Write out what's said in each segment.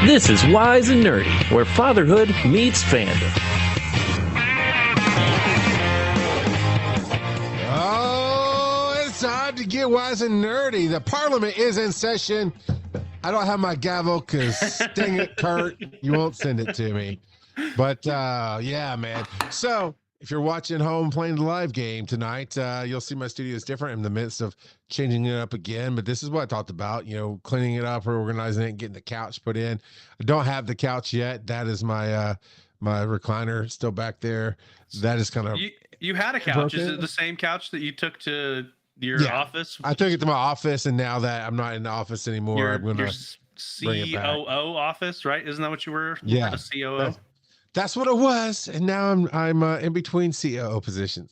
This is Wise and Nerdy, where fatherhood meets fandom. Oh, it's time to get wise and nerdy. The Parliament is in session. I don't have my gavel because, dang it, Kurt, you won't send it to me. But, yeah, man. So, if you're watching home playing the live game tonight, you'll see my studio is different. I'm in the midst of changing it up again. But this is what I talked about, cleaning it up, reorganizing it, and getting the couch put in. I don't have the couch yet. That is my my recliner still back there. That is kind of... You had a couch. Broken. Is it the same couch that you took to your office? I took it to my office, and now that I'm not in the office anymore, I'm going to bring it back. COO office, right? Isn't that what you were? Yeah. A COO? That's what it was, and now I'm in between COO positions,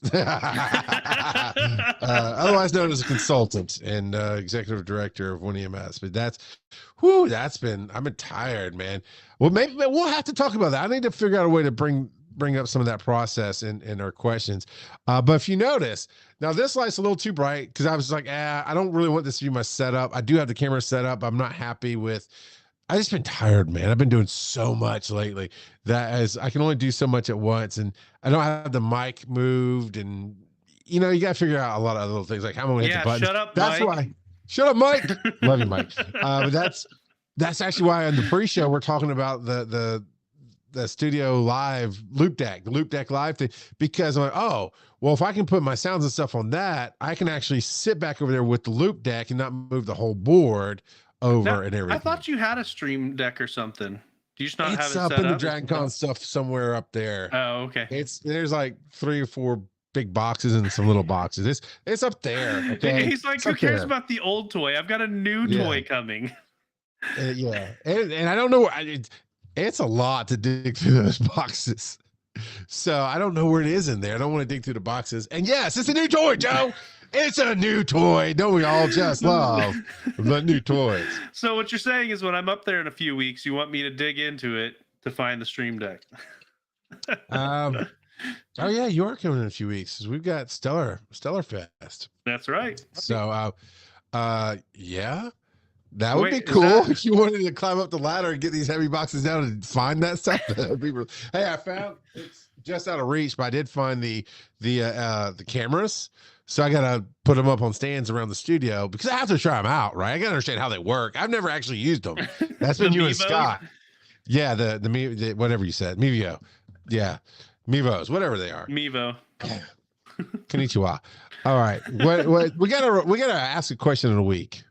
otherwise known as a consultant and executive director of One EMS. But I've been tired, man. Well, maybe we'll have to talk about that. I need to figure out a way to bring up some of that process in our questions. But if you notice, now this light's a little too bright because I was like, I don't really want this to be my setup. I do have the camera set up. I'm not happy with. I just been tired, man. I've been doing so much lately that I can only do so much at once, and I don't have the mic moved, and you got to figure out a lot of other little things like how I'm gonna hit the button. Shut up, that's Mike. why. Shut up, Mike. Love you, Mike. But that's actually why on the pre-show we're talking about the studio live loop deck, the loop deck live thing, because I'm like, oh, well, if I can put my sounds and stuff on that, I can actually sit back over there with the loop deck and not move the whole board over and everything. I thought you had a stream deck or something. Do you just not have it set up? It's up in the Dragon Con stuff somewhere up there. Oh, okay. There's like 3 or 4 big boxes and some little boxes. It's up there. Okay. He's like, who cares about the old toy? I've got a new toy coming. Yeah, and I don't know. It's a lot to dig through those boxes. So I don't know where it is in there. I don't want to dig through the boxes. And yes, it's a new toy, Joe. It's a new toy. Don't we all just love the new toys? So what you're saying is when I'm up there in a few weeks, you want me to dig into it to find the stream deck. Oh yeah, you are coming in a few weeks because we've got Stellar Fest. That's right. So yeah. That would be cool if you wanted to climb up the ladder and get these heavy boxes down and find that stuff. Hey, I found it's just out of reach, but I did find the cameras. So I gotta put them up on stands around the studio because I have to try them out, right? I gotta understand how they work. I've never actually used them. That's been you and Scott. Yeah, the whatever you said, Mevio. Yeah, Mevos, whatever they are. Mevo. Konnichiwa. All right, what we gotta ask a question in a week.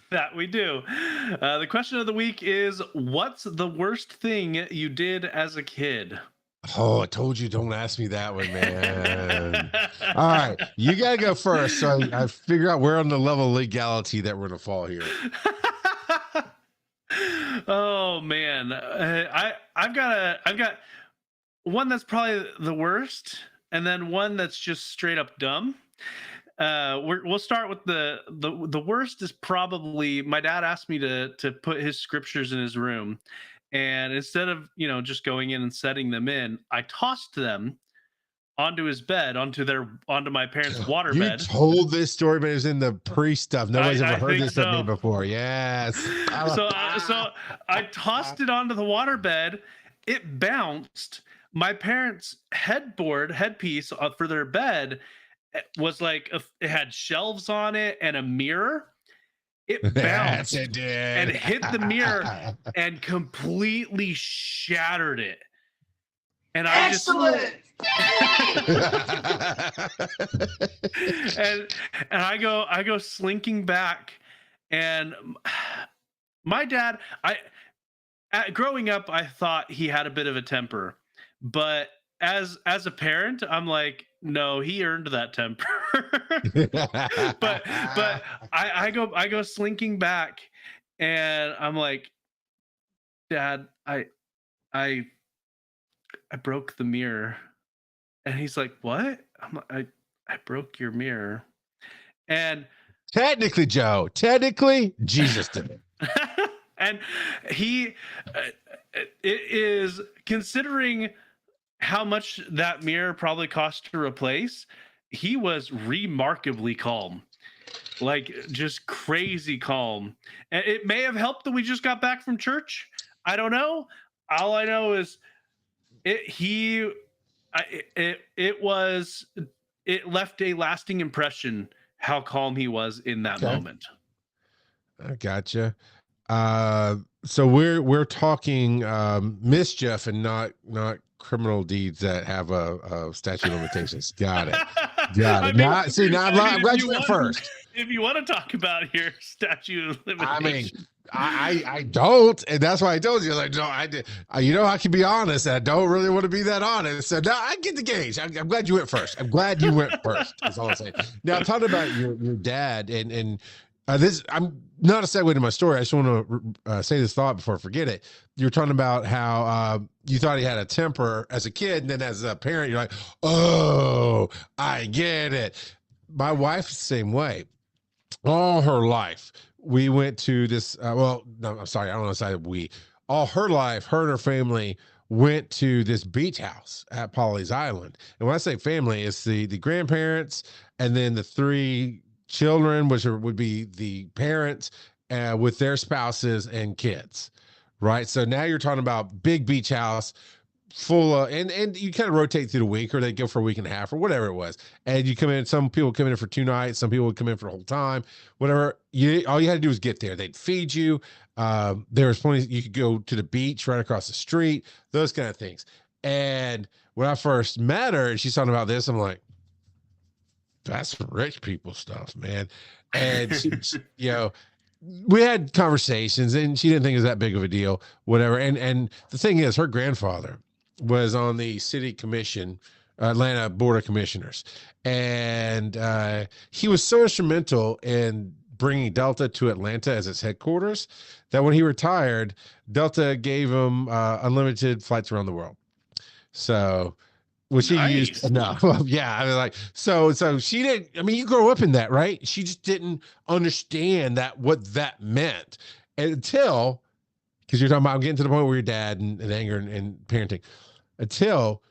That we do. The question of the week is, what's the worst thing you did as a kid? Oh, I told you, don't ask me that one, man. All right, you gotta go first, so I figure out where on the level of legality that we're gonna fall here. Oh man, I've got one that's probably the worst, and then one that's just straight up dumb. We'll start with the worst is probably my dad asked me to put his scriptures in his room. And instead of, just going in and setting them in, I tossed them onto his bed, onto my parents' water bed. You told this story, but it was in the pre-stuff. Nobody's ever heard this of me before. Yes. So I tossed it onto the water bed. It bounced. My parents' headpiece for their bed was like, it had shelves on it and a mirror. It bounced and hit the mirror and completely shattered it. And I and I go slinking back, and my dad, growing up, I thought he had a bit of a temper, but as a parent, I'm like, no, he earned that temper. but I go slinking back, and I'm like, Dad, I broke the mirror. And he's like, what? I'm like, I broke your mirror. And technically, Joe, Jesus did it. And it is, considering how much that mirror probably cost to replace, he was remarkably calm, like just crazy calm. And it may have helped that we just got back from church. I don't know. All I know is it he it was it left a lasting impression how calm he was in that Okay. moment. I gotcha. Uh, so we're talking mischief and not criminal deeds that have a statute of limitations. Got it. Got I it. mean, Now, see, now I'm glad you went first. if you want to talk about your statute of I mean, limitations. I don't, and that's why I told you. Like, no, I did. You know, I can be honest. I don't really want to be that honest. So, no, I get the gauge. I'm glad you went first. I'm glad you went first. That's all I'm saying. Now, talking about your dad and this, I'm not a segue to my story. I just want to say this thought before I forget it. You're talking about how you thought he had a temper as a kid, and then as a parent, you're like, oh, I get it. My wife's the same way. All her life, we went to this. Well, no, I'm sorry. I don't know if I said we. All her life, her and her family went to this beach house at Polly's Island. And when I say family, it's the grandparents and then the three children, which would be the parents with their spouses and kids. Right. So now you're talking about big beach house full of, and you kind of rotate through the week, or they go for a week and a half or whatever it was. And you come in, some people come in for 2 nights, some people would come in for the whole time, whatever. All you had to do was get there. They'd feed you. There was plenty, you could go to the beach right across the street, those kind of things. And when I first met her and she's talking about this, I'm like, that's rich people stuff, man. And you know, we had conversations and she didn't think it was that big of a deal, whatever. And the thing is, her grandfather was on the city commission, Atlanta Board of Commissioners. And he was so instrumental in bringing Delta to Atlanta as its headquarters that when he retired, Delta gave him unlimited flights around the world. So, which he used, no, yeah, I mean, like, so she didn't, I mean, you grow up in that, right? She just didn't understand what that meant until, because you're talking about, I'm getting to the point where your dad and anger and parenting, until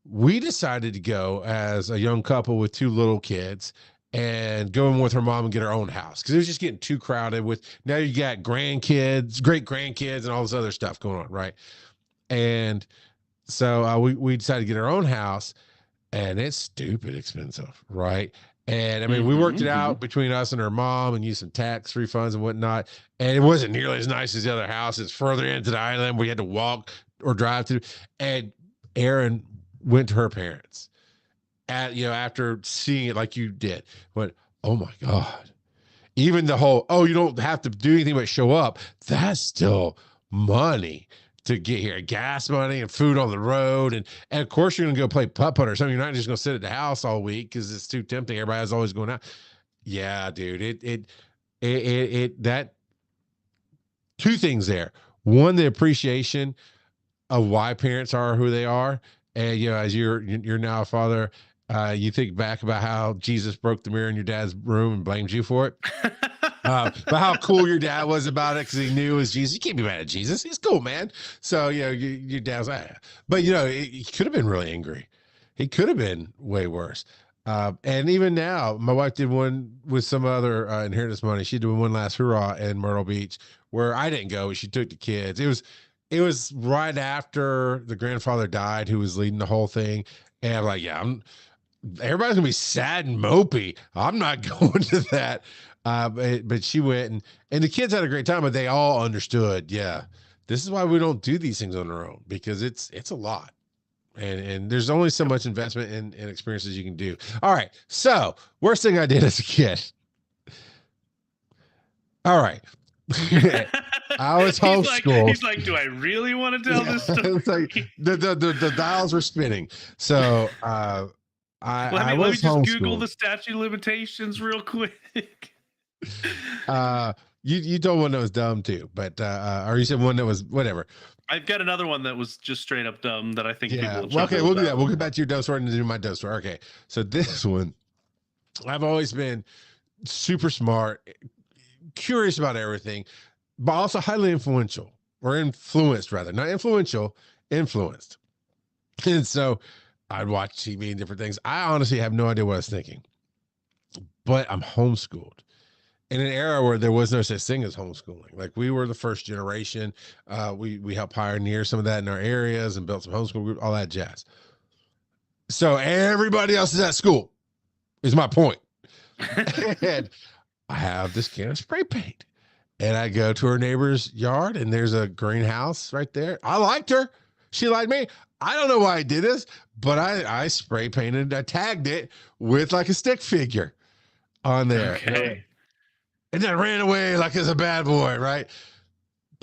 we decided to go as a young couple with 2 little kids and go in with her mom and get our own house. Cause it was just getting too crowded with, now you got grandkids, great grandkids and all this other stuff going on. Right. And so we decided to get our own house, and it's stupid expensive, right? And I mean, we worked it out between us and her mom and used some tax refunds and whatnot. And it wasn't nearly as nice as the other house. It's further into the island. We had to walk or drive to. And Erin went to her parents after seeing it like you did. Went, oh my God. Even the whole, oh, you don't have to do anything but show up. That's still money to get here, gas money and food on the road. And of course you're going to go play putt-putt or something. You're not just going to sit at the house all week because it's too tempting. Everybody's always going out. Yeah, dude, that 2 things there. One, the appreciation of why parents are who they are. And, as you're now a father, you think back about how Jesus broke the mirror in your dad's room and blamed you for it. But how cool your dad was about it, because he knew it was Jesus. You can't be mad at Jesus. He's cool, man. So, your dad's like, but he could have been really angry. He could have been way worse. And even now, my wife did one with some other inheritance money. She did one last hurrah in Myrtle Beach where I didn't go. She took the kids. It was right after the grandfather died, who was leading the whole thing. And I'm like, everybody's gonna be sad and mopey. I'm not going to that. But she went and the kids had a great time, but they all understood. Yeah, this is why we don't do these things on our own, because it's a lot. And there's only so much investment in experiences you can do. All right. So worst thing I did as a kid. All right. I was homeschooled. He's like, do I really want to tell this story? It's like the dials were spinning. So let me just Google the statute of limitations real quick. You told one that was dumb too, but or you said one that was whatever. I've got another one that was just straight up dumb that I think people will okay, we'll do that. We'll get back to your dumb story and do my dumb story. Okay, so this one, I've always been super smart, curious about everything, but also highly influential, or influenced rather, not influential, influenced. And so I'd watch TV and different things. I honestly have no idea what I was thinking, but I'm homeschooled in an era where there was no such thing as homeschooling. Like we were the first generation. We helped pioneer some of that in our areas and built some homeschool groups, all that jazz. So everybody else is at school is my point. And I have this can of spray paint and I go to her neighbor's yard and there's a greenhouse right there. I liked her. She liked me. I don't know why I did this, but I spray painted, I tagged it with like a stick figure on there. Okay. And then ran away like it's a bad boy, right?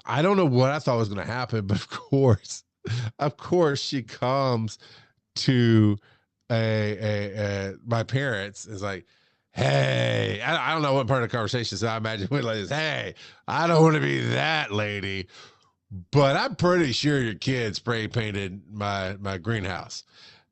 I don't know what I thought was going to happen, but of course, she comes to my parents is like, hey, I don't know what part of the conversation, so I imagine we're like this, hey, I don't want to be that lady, but I'm pretty sure your kid spray painted my greenhouse.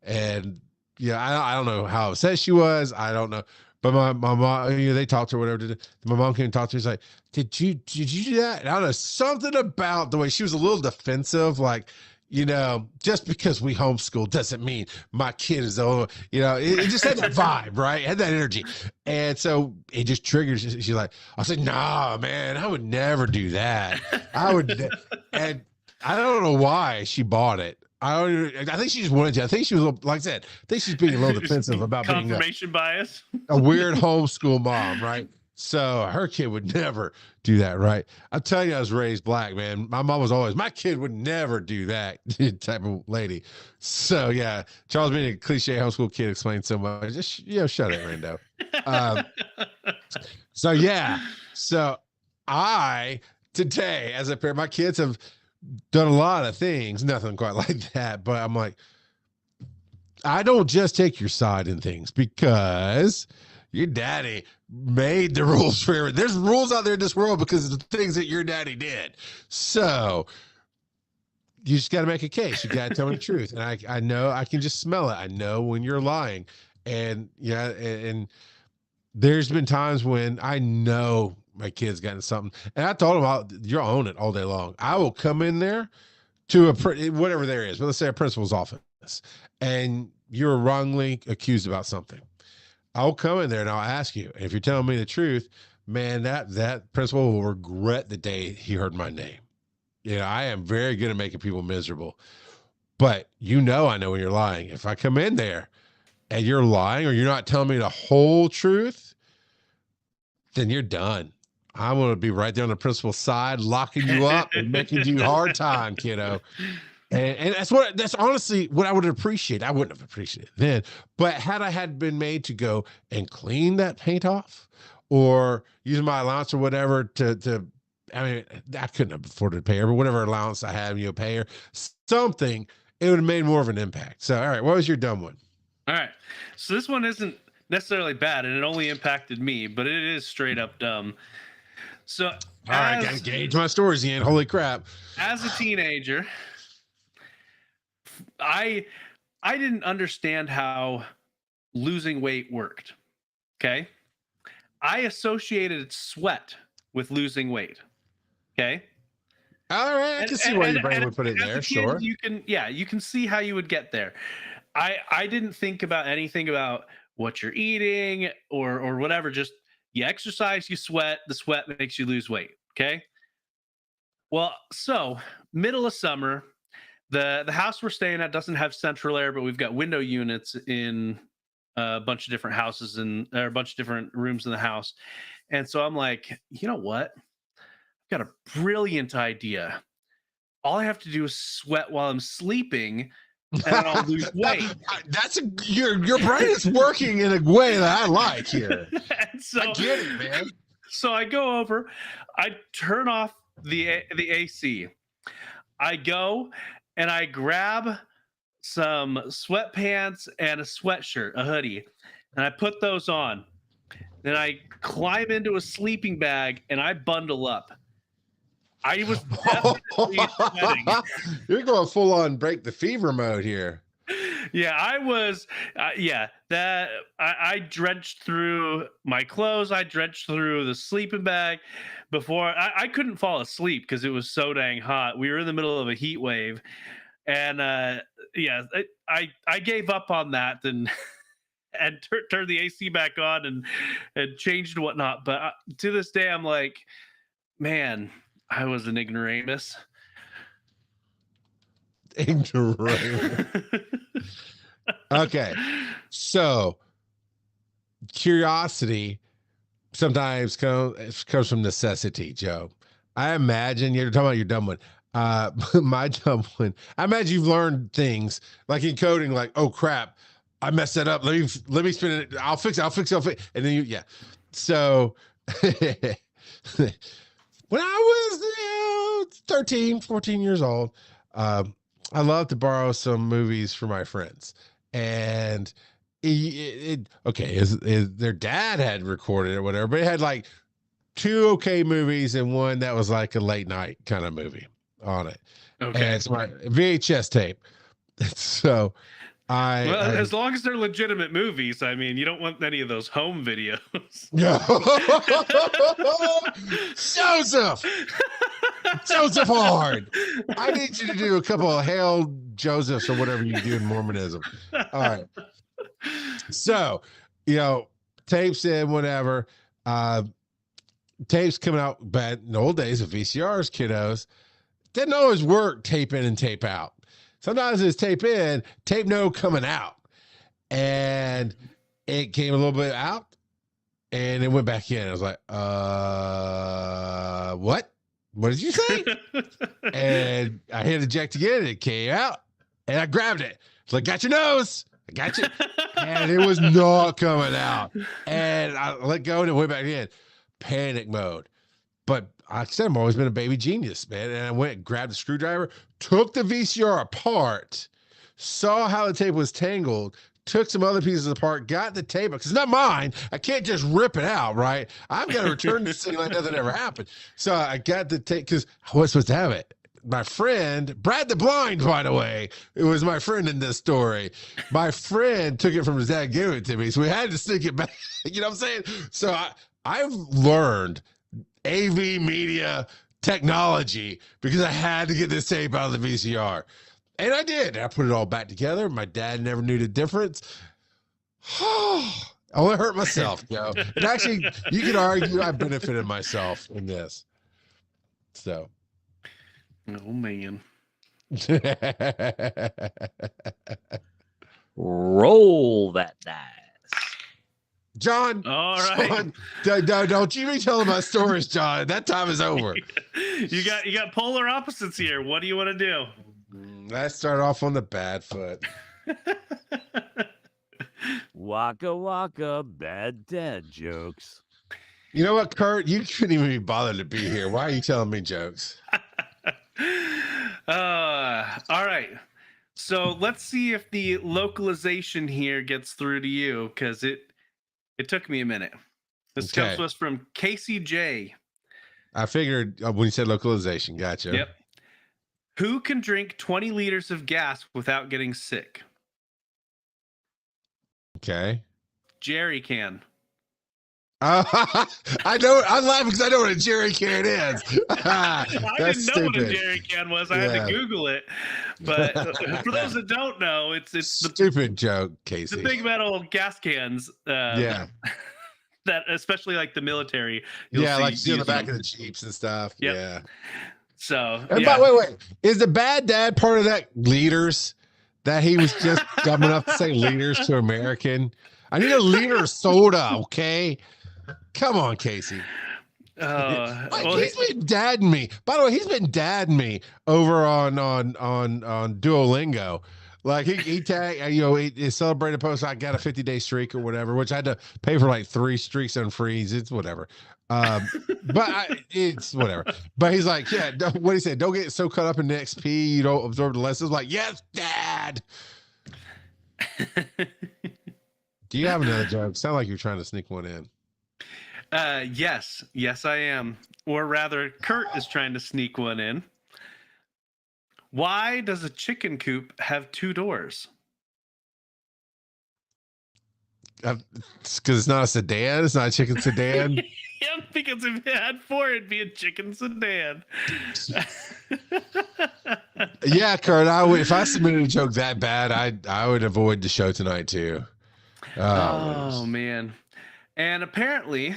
And yeah, I don't know how upset she was. I don't know. But my mom, they talked to her, whatever. My mom came and talked to her. She's like, did you do that? And I don't know, something about the way she was a little defensive, like, just because we homeschool doesn't mean my kid is it just had that vibe, right? It had that energy. And so it just triggers. She's like, I said, nah, man, I would never do that. And I don't know why she bought it. I think she just wanted to. I think she was, like I said, I think she's being a little defensive about being confirmation bias. A weird homeschool mom, right? So her kid would never do that, right? I'm telling you, I was raised black, man. My mom was always, my kid would never do that type of lady. So yeah, Charles being a cliche homeschool kid explains so much. Just shut it, Rando. So yeah, so today as a parent, my kids have done a lot of things, nothing quite like that, but I'm like, I don't just take your side in things because your daddy made the rules for everything. There's rules out there in this world because of the things that your daddy did. So you just got to make a case. You got to tell me the truth. And I know, I can just smell it. I know when you're lying. And yeah, and there's been times when I know my kid's gotten something. And I told him, you'll own it all day long. I will come in there to whatever there is, but let's say a principal's office, and you're wrongly accused about something. I'll come in there and I'll ask you. And if you're telling me the truth, man, that principal will regret the day he heard my name. I am very good at making people miserable, but I know when you're lying. If I come in there and you're lying or you're not telling me the whole truth, then you're done. I'm going to be right there on the principal's side, locking you up and making you hard time, kiddo. And that's honestly what I would appreciate. I wouldn't have appreciated it then, but had I had been made to go and clean that paint off or use my allowance or whatever I mean, I couldn't have afforded to pay her, but whatever allowance I had, pay her something, it would have made more of an impact. So, all right, what was your dumb one? All right. So this one isn't necessarily bad and it only impacted me, but it is straight up dumb. So, all right, gotta gauge my stories again. Holy crap. As a teenager, I didn't understand how losing weight worked. Okay. I associated sweat with losing weight. Okay. All right. I can see why your brain would put it there. Sure. You can see how you would get there. I didn't think about anything about what you're eating or whatever. Just you exercise, you sweat, the sweat makes you lose weight. Okay. Well, so middle of summer, the house we're staying at doesn't have central air, but we've got window units in a bunch of different houses and a bunch of different rooms in the house. And so I'm like, you know what? I've got a brilliant idea. All I have to do is sweat while I'm sleeping and I'll lose weight. Your brain is working in a way that I like here. So, I get it, man. So I go over, I turn off the AC. I go and I grab some sweatpants and a sweatshirt, a hoodie, and I put those on. Then I climb into a sleeping bag and I bundle up. I was definitely sweating. You're going full on break the fever mode here. Yeah, I was. I drenched through my clothes. I drenched through the sleeping bag before I couldn't fall asleep because it was so dang hot. We were in the middle of a heat wave, And yeah, I gave up on that and and turned the AC back on and changed and whatnot. But to this day, I'm like, man, I was an ignoramus. Ignoramus. Okay, so curiosity sometimes comes from necessity, Joe. I imagine you're talking about your dumb one. My dumb one. I imagine you've learned things like in coding, like, oh crap, I messed that up. Let me spin it. I'll fix it. And then yeah. So when I was 13, 14 years old, I love to borrow some movies for my friends. And their dad had recorded it or whatever, but it had like 2 okay movies and one that was like a late night kind of movie on it. Okay. And it's my VHS tape. So as long as they're legitimate movies, I mean, you don't want any of those home videos. Joseph Hard. I need you to do a couple of Hail Josephs or whatever you do in Mormonism. All right. So, tapes in, whatever. Tapes coming out bad in the old days of VCRs, kiddos. Didn't always work tape in and tape out. Sometimes it's tape in, tape no coming out. And it came a little bit out and it went back in. I was like, what? What did you say? And I hit eject again. And it came out and I grabbed it. It's like, got your nose. I got you. And it was not coming out. And I let go and it went back in. Panic mode. But like I said, I've always been a baby genius, man. And I went and grabbed the screwdriver, took the VCR apart, saw how the tape was tangled, took some other pieces apart, got the tape, because it's not mine. I can't just rip it out, right? I've got to return this thing like nothing ever happened. So I got the tape, because I was supposed to have it. My friend, Brad the Blind, by the way, it was my friend in this story. My friend took it from his dad, gave it to me, so we had to stick it back. You know what I'm saying? So I've learned AV media technology because I had to get this tape out of the VCR. And I did. I put it all back together. My dad never knew the difference. I only hurt myself, yo. And actually, you could argue I benefited myself in this. So. Oh, man. Roll that dice. John, all right. John, don't you be telling my stories, John. That time is over. You got polar opposites here. What do you want to do? Let's start off on the bad foot. Waka waka, bad dad jokes. You know what, Kurt? You couldn't even be bothered to be here. Why are you telling me jokes? All right. So let's see if the localization here gets through to you, because it took me a minute. This comes to us from Casey J. I figured when you said localization. Gotcha. Yep. Who can drink 20 liters of gas without getting sick? Okay. Jerry can. I know. I'm laughing because I know what a jerry can is. I didn't know what a jerry can was. I had to Google it. But for those that don't know, it's stupid joke, Casey. The big metal gas cans. That especially like the military. Like see on the back of the Jeeps and stuff. Yep. Yeah. So. Wait. Is the bad dad part of that leaders? That he was just dumb enough to say leaders to American? I need a liter of soda, okay? Come on, Casey. He's been dadding me. By the way, he's been dadding me over on Duolingo. Like he tagged, he celebrated post. I got a 50-day streak or whatever, which I had to pay for like 3 streaks on freeze. It's whatever. It's whatever. But he's like, what he said, don't get so caught up in the XP you don't absorb the lessons. Like, yes, Dad. Do you have another joke? Sound like you're trying to sneak one in. Yes, I am. Or rather, Kurt is trying to sneak one in. Why does a chicken coop have 2 doors? Because it's not a sedan. It's not a chicken sedan. Yeah, because if it had four, it'd be a chicken sedan. Yeah, Kurt, if I submitted a joke that bad, I would avoid the show tonight too. Oh man. And apparently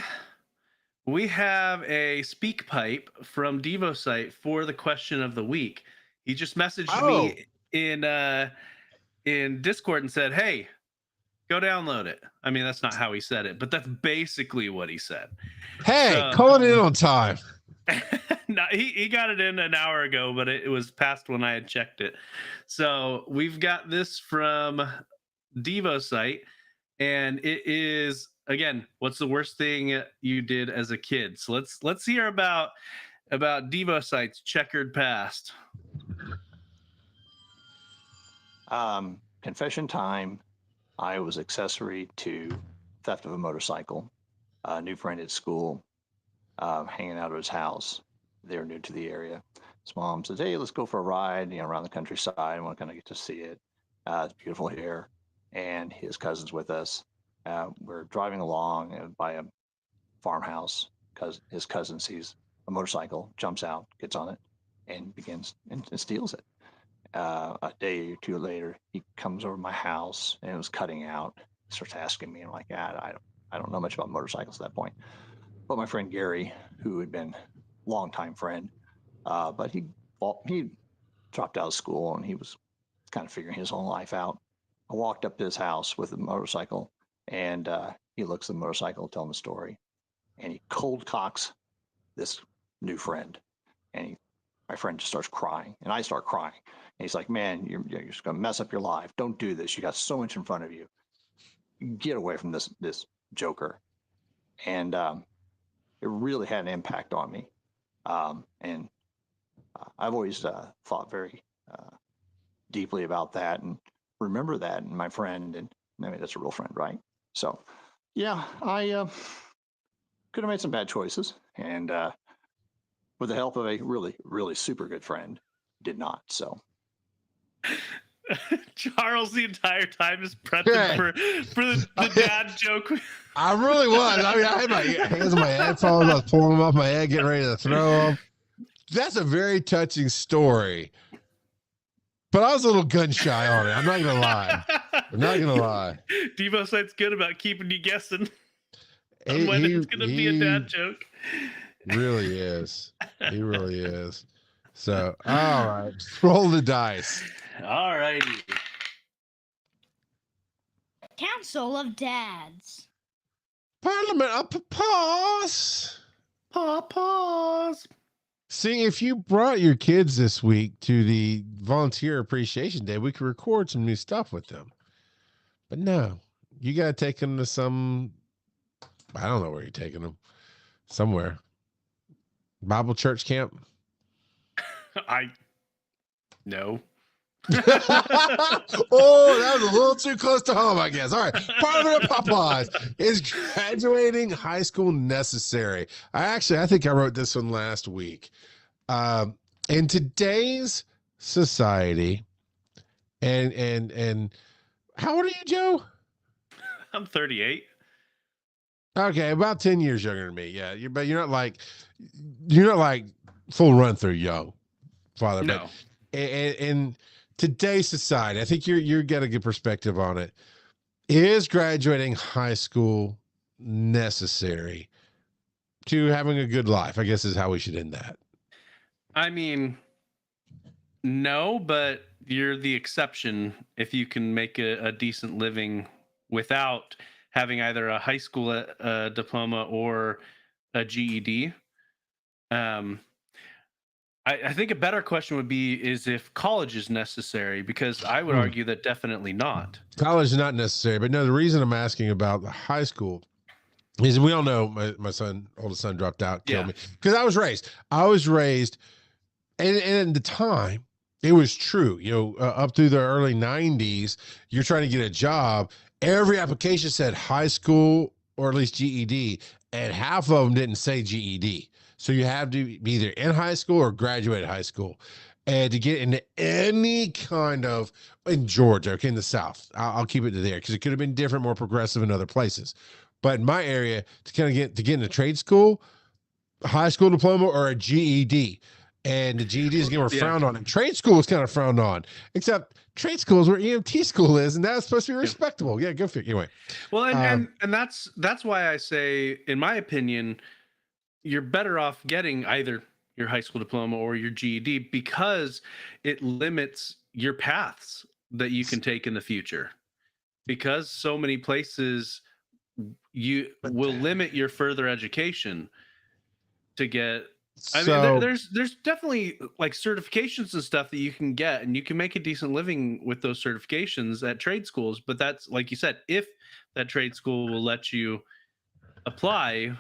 we have a speak pipe from DevoSite for the question of the week. He just messaged me in Discord and said, "Hey, go download it." I mean, that's not how he said it, but that's basically what he said. Hey, calling in on time. No, he got it in an hour ago, but it was past when I had checked it. So we've got this from DevoSite, and it is, again, what's the worst thing you did as a kid? So let's hear about DevoSite's checkered past. Confession time. I was accessory to theft of a motorcycle. A new friend at school, hanging out at his house. They're new to the area. His mom says, "Hey, let's go for a ride, around the countryside. I want to kind of get to see it. It's beautiful here." And his cousin's with us. We're driving along by a farmhouse because his cousin sees a motorcycle, jumps out, gets on it, and begins and steals it. A day or two later, he comes over to my house and it was cutting out. He starts asking me, and I'm like, I don't know much about motorcycles at that point. But my friend Gary, who had been a longtime friend, but he dropped out of school and he was kind of figuring his own life out. I walked up to his house with a motorcycle, and he looks at the motorcycle, telling the story, and he cold cocks this new friend, and my friend just starts crying, and I start crying. And he's like, "Man, you're just gonna mess up your life. Don't do this. You got so much in front of you. Get away from this joker." And it really had an impact on me. And I've always thought very deeply about that and remember that in my friend. And I mean, that's a real friend, right? So, yeah, I could have made some bad choices, and with the help of a really, really super good friend, did not. So. Charles, the entire time, is prepping for the dad joke. I really was. I mean, I had my hands on my headphones. I was pulling them off my head, getting ready to throw them. That's a very touching story. But I was a little gun shy on it. I'm not going to lie. DevoSite's good about keeping you guessing on when it's going to be a dad joke. Really is. He really is. So, all right. Roll the dice. All righty. Council of Dads. Parliament of Papas. Papas. See, if you brought your kids this week to the Volunteer Appreciation Day, we could record some new stuff with them. But no, you got to take them to some, I don't know where you're taking them. Somewhere. Bible church camp? No. Oh, that was a little too close to home, I guess. All right. Parliament of Popeyes. Is graduating high school necessary? I think I wrote this one last week. In today's society, and how old are you, Joe? I'm 38. Okay, about 10 years younger than me. Yeah, but you're not like full run through young, Father. No. But in today's society, I think you get a good perspective on it. Is graduating high school necessary to having a good life? I guess is how we should end that. I mean, no, but you're the exception if you can make a decent living without having either a high school diploma or a GED. I think a better question would be is if college is necessary, because I would argue that definitely not. College is not necessary, but no, the reason I'm asking about the high school is we all know my oldest son dropped out, killed me, because I was raised, and at the time, it was true, up through the early 90s, you're trying to get a job. Every application said high school or at least GED, and half of them didn't say GED. So you have to be either in high school or graduate high school. And to get into any kind of, in Georgia, okay, in the South, I'll keep it to there because it could have been different, more progressive in other places. But in my area, to kind of get into trade school, high school diploma or a GED. And the GED is getting frowned on, and trade school is kind of frowned on. Except trade school is where EMT school is, and that's supposed to be respectable. Yeah, go figure. Anyway, Well, and that's why I say, in my opinion, you're better off getting either your high school diploma or your GED, because it limits your paths that you can take in the future. Because so many places you will limit your further education to get. I mean, there's definitely like certifications and stuff that you can get, and you can make a decent living with those certifications at trade schools. But that's, like you said, if that trade school will let you apply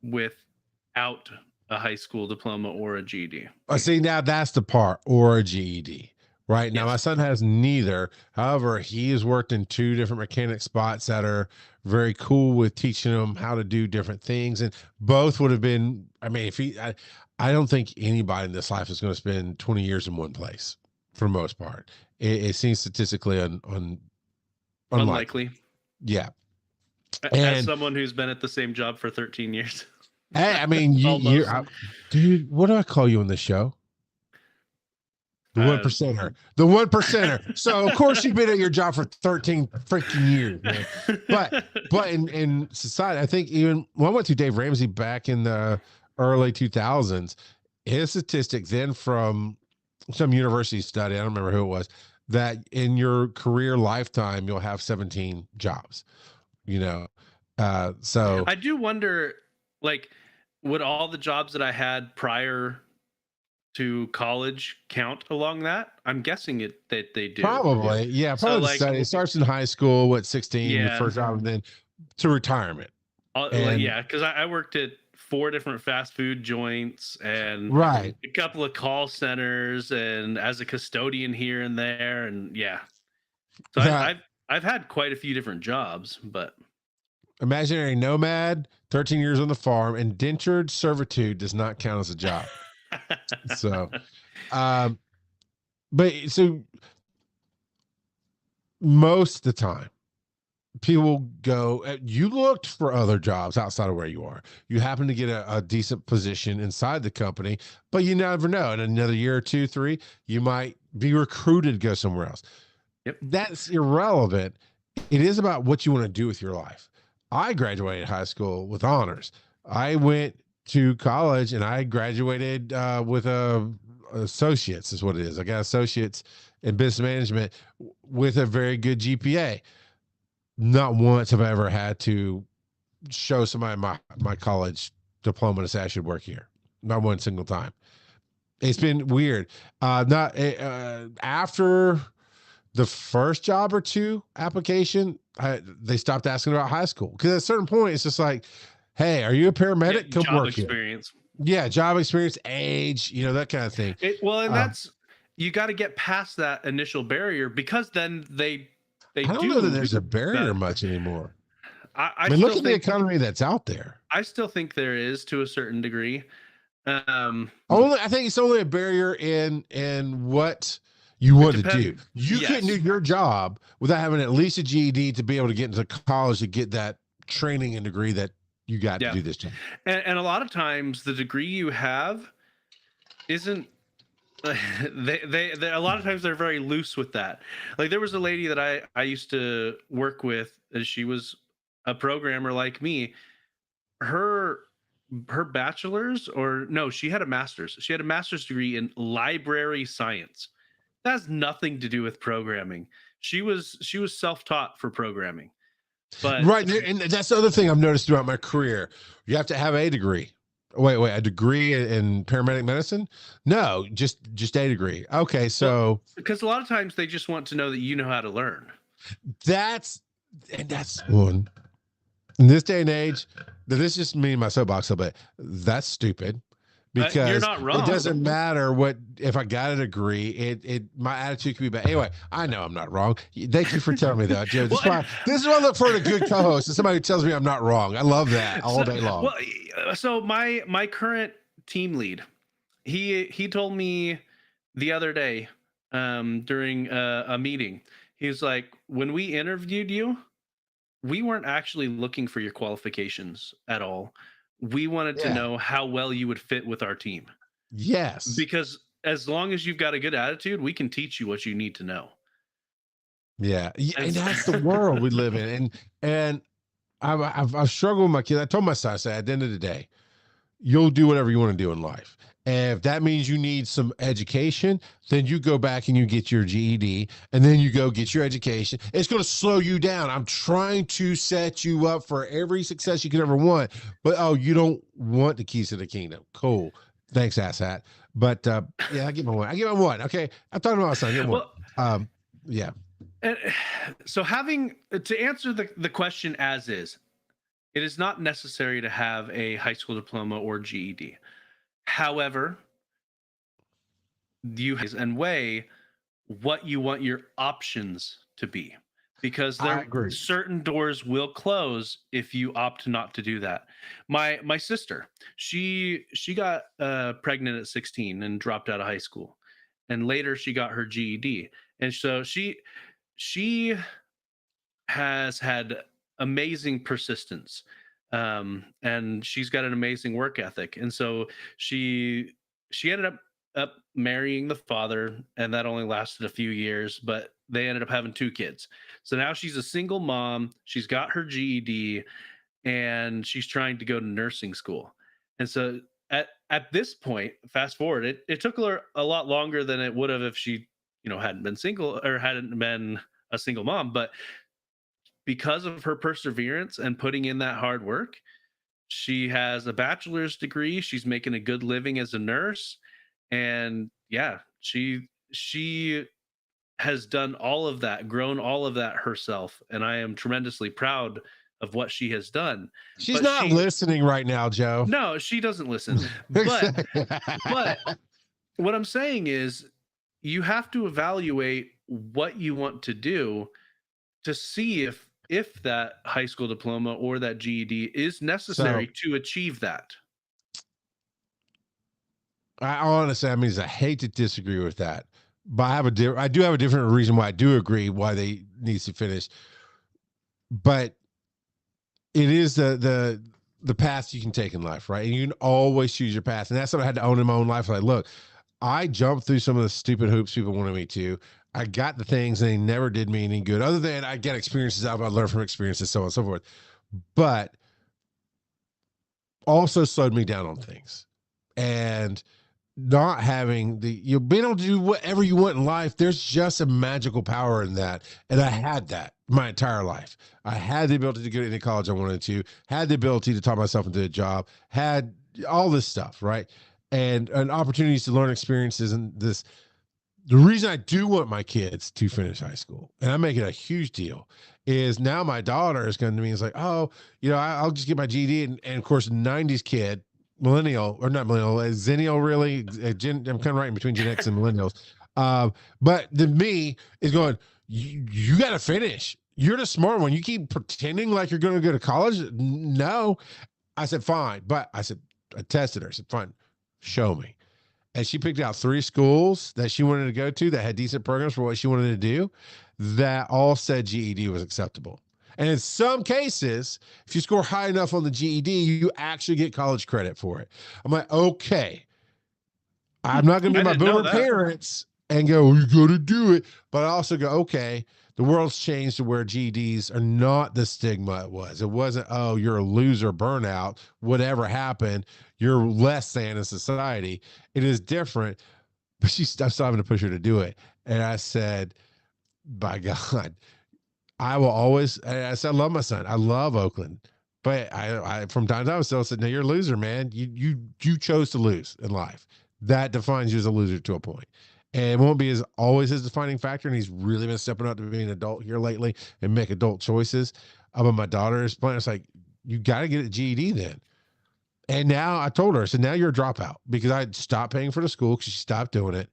without a high school diploma or a GED. See, now that's the part, or a GED. Right now, my son has neither. However, he has worked in 2 different mechanic spots that are very cool with teaching him how to do different things, and both would have been. I mean, I don't think anybody in this life is going to spend 20 years in one place for the most part. It seems statistically unlikely. Yeah. As someone who's been at the same job for 13 years. Hey, I mean, dude, what do I call you on this show? The 1%er. The 1%er. So of course you've been at your job for 13 freaking years, man. But in society, I think even when I went to Dave Ramsey back in the early 2000s, his statistic then from some university study, I don't remember who it was, that in your career lifetime you'll have 17 jobs. So I do wonder, like, would all the jobs that I had prior to college count along that? I'm guessing that they do. Probably, yeah. Probably so, it starts in high school, 16, your first job, and then to retirement. Because I worked at 4 different fast food joints and a couple of call centers, and as a custodian here and there, and so I've had quite a few different jobs. But imaginary nomad, 13 years on the farm, indentured servitude does not count as a job. So most of the time people go, you looked for other jobs outside of where you are, you happen to get a decent position inside the company, but you never know, in another year or 2, 3 you might be recruited to go somewhere else. That's irrelevant. It is about what you want to do with your life. I graduated high school with honors. I went to college and I graduated with associates is what it is. I got associates in business management with a very good GPA. Not once have I ever had to show somebody my college diploma to say I should work here. Not one single time. It's been weird. After the first job or 2 application, they stopped asking about high school, because at a certain point it's just like, hey, are you a paramedic? Come job work experience. Here. Yeah, job experience, age, that kind of thing. That's, you got to get past that initial barrier, because then they I don't know that there's a barrier much anymore. I mean, look at the economy that's out there. I still think there is, to a certain degree. I think it's only a barrier in what you want to do. You couldn't do your job without having at least a GED to be able to get into college to get that training and degree that you got to do this job. And a lot of times the degree you have isn't. They a lot of times they're very loose with that. Like, there was a lady that I used to work with, and she was a programmer like me. Her bachelor's, or no, she had a master's. She had a master's degree in library science. That has nothing to do with programming. She was self-taught for programming. But and that's the other thing I've noticed throughout my career. You have to have a degree. Wait, a degree in paramedic medicine? No, just a degree. Okay, so because a lot of times they just want to know that you know how to learn. That's one. In this day and age, this is just me and my soapbox a little bit. That's stupid. Because you're not wrong. It doesn't matter if I got a degree. My attitude could be bad. Anyway, I know I'm not wrong. Thank you for telling me that, Joe. This is why I look for a good co-host, and somebody who tells me I'm not wrong. I love that all day long. Well, so my current team lead, he told me the other day during a meeting, he's like, when we interviewed you, we weren't actually looking for your qualifications at all. We wanted to Yeah. know how well you would fit with our team. Yes. Because as long as you've got a good attitude, we can teach you what you need to know. Yeah. And And so- that's the world we live in. And I've struggled with my kids. I told my son, I said, at the end of the day, you'll do whatever you want to do in life. And if that means you need some education, then you go back and you get your GED, and then you go get your education. It's going to slow you down. I'm trying to set you up for every success you could ever want. But oh, you don't want the keys to the kingdom. Cool. Thanks, asshat. But yeah, I give him one. I give him one. Okay. I'm talking about my son. I give him one. Yeah. And so to answer the question as is, it is not necessary to have a high school diploma or GED. However, you and weigh what you want your options to be, because I agree. certain doors will close if you opt not to do that. My sister, she got pregnant at 16 and dropped out of high school, and later she got her GED, and so she has had amazing persistence, and she's got an amazing work ethic, and so she ended up marrying the father, and that only lasted a few years, but they ended up having 2 kids. So now she's a single mom, she's got her GED, and she's trying to go to nursing school. And so at this point, fast forward, it took her a lot longer than it would have if she, hadn't been single or hadn't been a single mom. But because of her perseverance and putting in that hard work, she has a bachelor's degree. She's making a good living as a nurse. And yeah, she has done all of that, grown all of that herself. And I am tremendously proud of what she has done. She's But not listening right now, Joe. No, she doesn't listen. But what I'm saying is, you have to evaluate what you want to do to see if that high school diploma or that GED is necessary to achieve that. I mean, I hate to disagree with that, but I do have a different reason why I do agree why they needs to finish. But it is the path you can take in life, right? And you can always choose your path. And that's what I had to own in my own life. Like, look, I jumped through some of the stupid hoops people wanted me to. I got the things and they never did me any good. Other than I get experiences out of it, I learn from experiences, so on and so forth. But also slowed me down on things. And not having being able to do whatever you want in life, there's just a magical power in that. And I had that my entire life. I had the ability to go to any college I wanted to, had the ability to talk myself into a job, had all this stuff, right? And opportunities to learn experiences. And the reason I do want my kids to finish high school, and I make it a huge deal, is now my daughter is coming to me and is like, oh, I'll just get my GED. And of course, 90s kid, millennial, or not millennial, zennial, really. I'm kind of right in between Gen X and millennials. But the me is going, you got to finish. You're the smart one. You keep pretending like you're going to go to college. No. I said, fine. But I tested her. I said, fine, show me. And she picked out 3 schools that she wanted to go to that had decent programs for what she wanted to do, that all said GED was acceptable. And in some cases, if you score high enough on the GED, you actually get college credit for it. I'm like, okay, I'm not going to be my boomer parents and go, you got to do it. But I also go, okay, the world's changed to where GEDs are not the stigma it was. It wasn't, oh, you're a loser, burnout, whatever happened, you're less than in society. It is different. But I'm still having to push her to do it. And I said, by God, I will always, I said, I love my son. I love Oakland. But I from time to time still said, no, you're a loser, man. You chose to lose in life. That defines you as a loser to a point. And it won't be always his defining factor. And he's really been stepping up to being an adult here lately and make adult choices. But my daughter's playing. It's like, you got to get a GED then. And now I told her, I said, now you're a dropout, because I stopped paying for the school because she stopped doing it.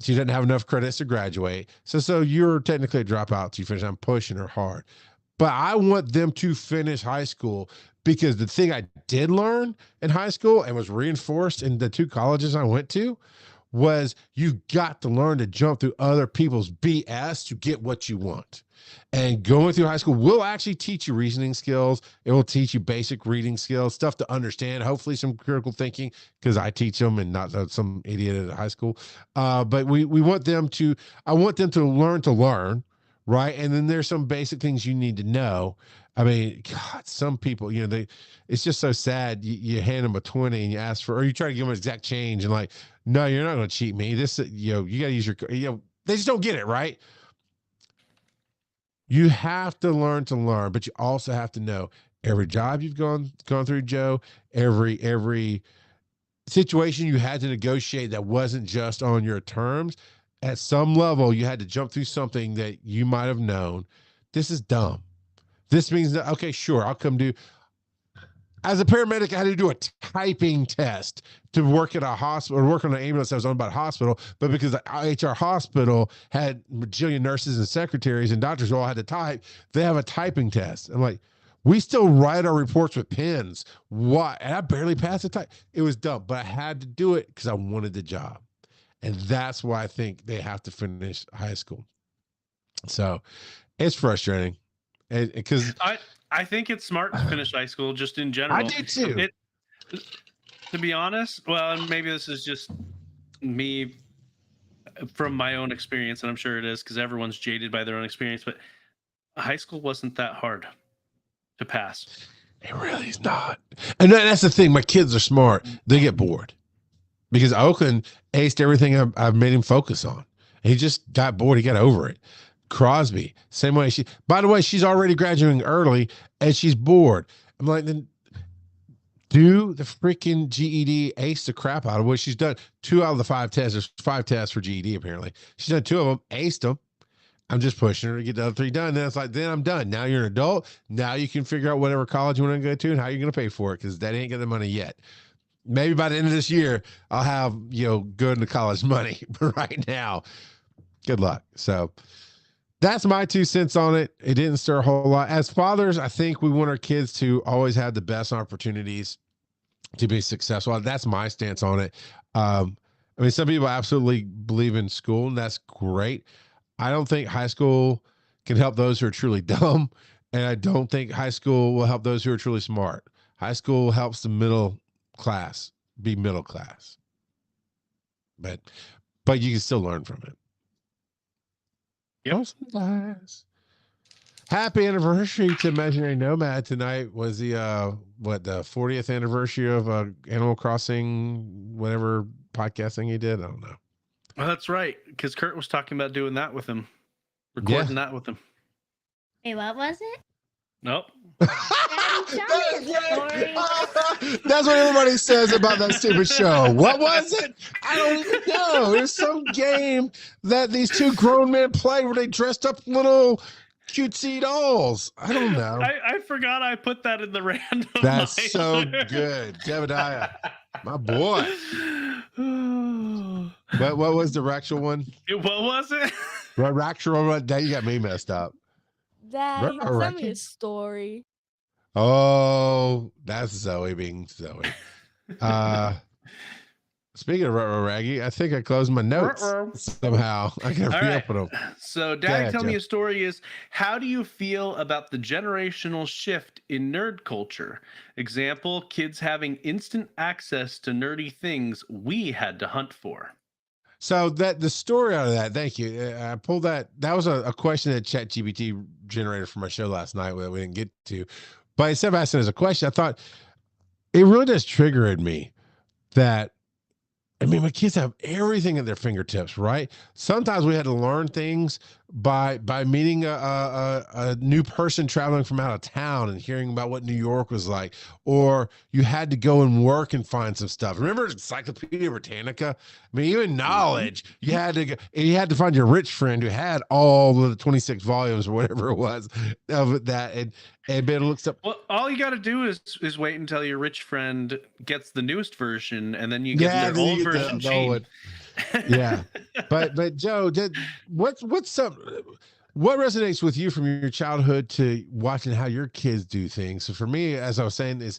She didn't have enough credits to graduate. So you're technically a dropout till you finish. I'm pushing her hard. But I want them to finish high school, because the thing I did learn in high school and was reinforced in the 2 colleges I went to was you got to learn to jump through other people's BS to get what you want. And going through high school will actually teach you reasoning skills. It will teach you basic reading skills, stuff to understand, hopefully some critical thinking, because I teach them and not some idiot at high school. But we want them to, I want them to learn, right? And then there's some basic things you need to know. I mean, God, some people, it's just so sad. You hand them a 20 and you ask for, or you try to give them exact change and like, no, you're not going to cheat me. This, you got to use your, they just don't get it, right? You have to learn, but you also have to know every job you've gone through, Joe, every situation you had to negotiate that wasn't just on your terms. At some level, you had to jump through something that you might have known. This is dumb. This means that, okay, sure, I'll come do. As a paramedic, I had to do a typing test to work at a hospital, or work on an ambulance that was owned by a hospital. But because the HR hospital had a bajillion nurses and secretaries and doctors who all had to type, they have a typing test. I'm like, we still write our reports with pens. Why? And I barely passed the type. It was dumb, but I had to do it because I wanted the job. And that's why I think they have to finish high school. So it's frustrating. Because I think it's smart to finish high school just in general. I do too. To be honest, well, and maybe this is just me from my own experience, and I'm sure it is because everyone's jaded by their own experience, but high school wasn't that hard to pass. It really is not. And that's the thing. My kids are smart. They get bored because Oakland aced everything I've made him focus on. He just got bored. He got over it. Crosby, same way. By the way, she's already graduating early and she's bored. I'm like, then do the freaking GED, ace the crap out of what she's done. 2 out of the 5 tests. There's 5 tests for GED apparently. She's done 2 of them, aced them. I'm just pushing her to get the other 3 done. Then it's like, then I'm done. Now you're an adult. Now you can figure out whatever college you want to go to and how you're going to pay for it, because that ain't got the money yet. Maybe by the end of this year, I'll have, good to college money. But right now, good luck. So that's my 2 cents on it. It didn't stir a whole lot. As fathers, I think we want our kids to always have the best opportunities to be successful. That's my stance on it. I mean, some people absolutely believe in school, and that's great. I don't think high school can help those who are truly dumb, and I don't think high school will help those who are truly smart. High school helps the middle class be middle class, but you can still learn from it. Yep. Happy anniversary to Imaginary Nomad. Tonight was the the 40th anniversary of Animal Crossing, whatever podcast thing he did. I don't know. Well, that's right, because Kurt was talking about doing that with him, recording that with him. Hey, what was it? Nope. Daddy, tell me a story. That's what everybody says about that stupid show. What was it? I don't even know. There's some game that these 2 grown men play where they dressed up little cutesy dolls. I don't know. I forgot I put that in the random. That's so good. Jebediah, my boy. But what was the actual one? What was it? Actual one. Dad, you got me messed up. Dad, he sent me a story. Oh, that's Zoe being Zoe. Speaking of Raggy, I think I closed my notes somehow. I can reopen them. So, Dad, tell me a story is, how do you feel about the generational shift in nerd culture? Example, kids having instant access to nerdy things we had to hunt for. So the story out of that, thank you. I pulled that. That was a question that ChatGPT generated for my show last night that we didn't get to. But instead of asking it as a question, I thought it really does trigger in me that, I mean, my kids have everything at their fingertips, right? Sometimes we had to learn things by meeting a new person traveling from out of town and hearing about what New York was like, or you had to go and work and find some stuff. Remember Encyclopedia Britannica? I mean, even knowledge, you had to find your rich friend who had all of the 26 volumes or whatever it was of that, and be able to look stuff. Well, all you got to do is wait until your rich friend gets the newest version, and then you get their old version cheap. Yeah, but Joe, what resonates with you from your childhood to watching how your kids do things? So for me, as I was saying, is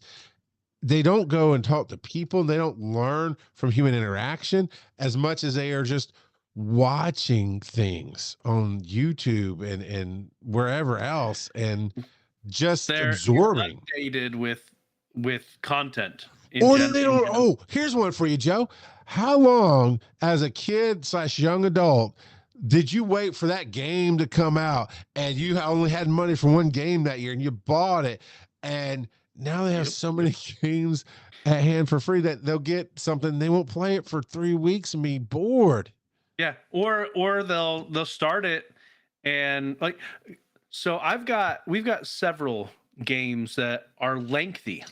they don't go and talk to people. They don't learn from human interaction as much as they are just watching things on YouTube and wherever else and just They're absorbing. inundated with content in Or general. they don't. Oh, here's one for you, Joe. How long, as a kid / young adult, did you wait for that game to come out and you only had money for one game that year and you bought it? And now they have so many games at hand for free that they'll get something. They won't play it for 3 weeks and be bored. Yeah, or they'll start it and like, so we've got several games that are lengthy,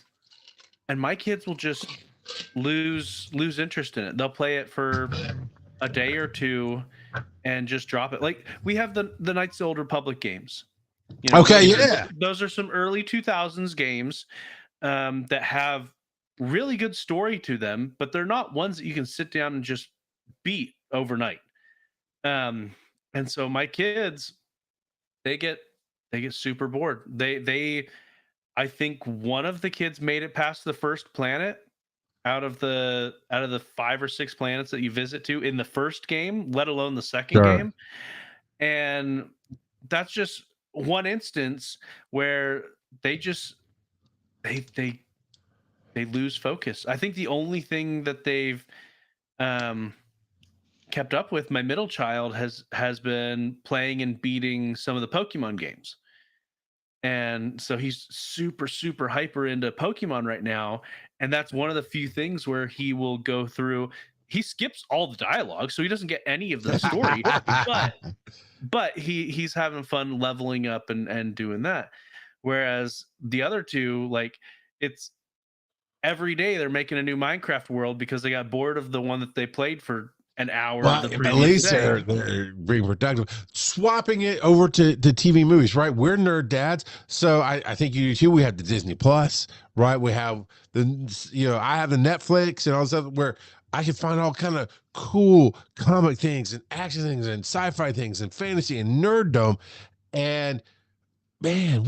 and my kids will just lose interest in it. They'll play it for a day or two and just drop it. Like we have the Knights of the Old Republic games. You know, Okay, yeah. Those are some early 2000s games that have really good story to them, but they're not ones that you can sit down and just beat overnight. And so my kids, they get super bored. They I think one of the kids made it past the first planet out of the 5 or 6 planets that you visit to in the first game, let alone the second game. And that's just one instance where they lose focus. I think the only thing that they've kept up with, my middle child has been playing and beating some of the Pokemon games. And so he's super hyper into Pokemon right now. And that's one of the few things where he will go through. He skips all the dialogue, so he doesn't get any of the story. but he's having fun leveling up and doing that. Whereas the other two, like, it's every day they're making a new Minecraft world because they got bored of the one that they played for an hour. Well, the at least day. they're being productive. Swapping it over to TV movies, right? We're nerd dads, so I think you do too. We have the Disney Plus, right? We have I have the Netflix and all this stuff where I can find all kind of cool comic things and action things and sci-fi things and fantasy and nerddom. And man,